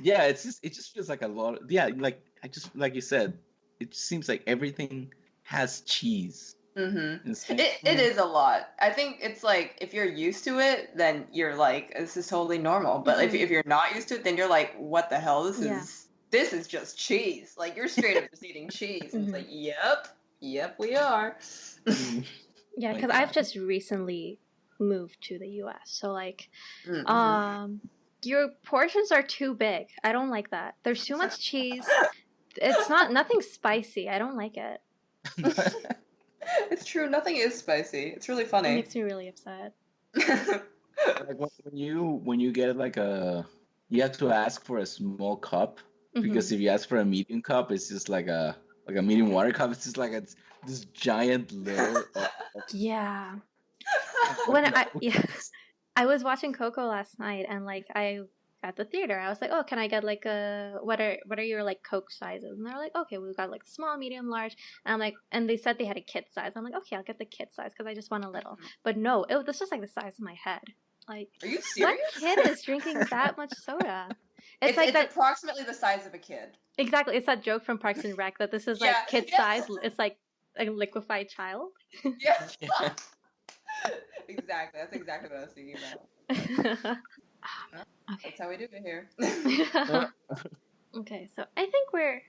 yeah, it just feels like a lot. Like you said, it seems like everything has cheese. It is a lot. I think it's like, if you're used to it, then you're like, this is totally normal. But if you're not used to it, then you're like, what the hell? This this is just cheese. Like, you're straight up just eating cheese. And it's like, yep, we are. Yeah, because I've just recently moved to the US. So, like, your portions are too big. I don't like that. There's too much cheese. It's nothing spicy. I don't like it. It's true. Nothing is spicy. It's really funny. It makes me really upset. Like when you get like you have to ask for a small cup, because if you ask for a medium cup, it's just like a medium water cup. It's just like this giant little. Yeah. I was watching Coco last night, and like at the theater, I was like, oh, can I get like what are your like Coke sizes? And they're like, okay, we've got like small, medium, large. And I'm like, and they said they had a kid size. I'm like, okay, I'll get the kid size because I just want a little. But no, this was like the size of my head. Like, are you serious? What kid is drinking that much soda? It's approximately the size of a kid. Exactly. It's that joke from Parks and Rec that this is like kid size. It's like a liquefied child. Yeah. Exactly. That's exactly what I was thinking about. Okay. That's how we do it here. Okay, so I think we're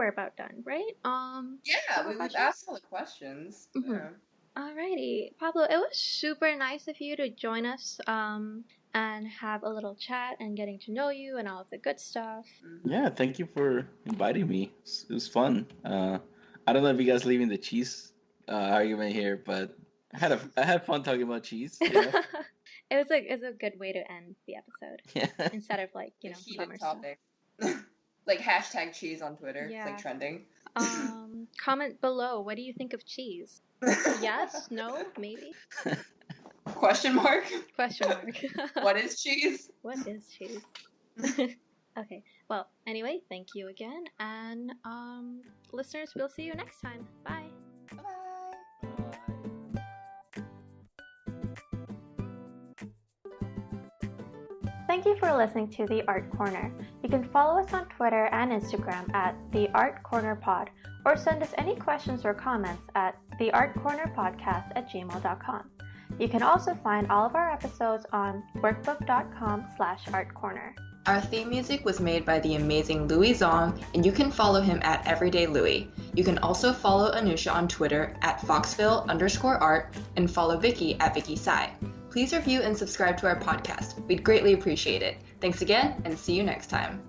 about done, right? Yeah, we've asked all the questions. Yeah. Alrighty, Pablo, it was super nice of you to join us and have a little chat and getting to know you and all of the good stuff. Yeah, thank you for inviting me. It was fun. I don't know if you guys leaving the cheese argument here, but I had fun talking about cheese. Yeah. It's a good way to end the episode. Yeah. Instead of like, heated topic. Like hashtag cheese on Twitter. Yeah. It's like trending. Comment below. What do you think of cheese? Yes? No? Maybe? Question mark? Question mark. What is cheese? What is cheese? Okay. Well, anyway, thank you again. And listeners, we'll see you next time. Bye. Bye. Thank you for listening to The Art Corner. You can follow us on Twitter and Instagram at The Art Corner Pod, or send us any questions or comments at theartcornerpodcast@gmail.com. You can also find all of our episodes on workbook.com/artcorner. Our theme music was made by the amazing Louis Zong, and you can follow him at EverydayLouis. You can also follow Anoosha on Twitter at Foxville_art and follow Vicki at Vicki Tsai. Please review and subscribe to our podcast. We'd greatly appreciate it. Thanks again, and see you next time.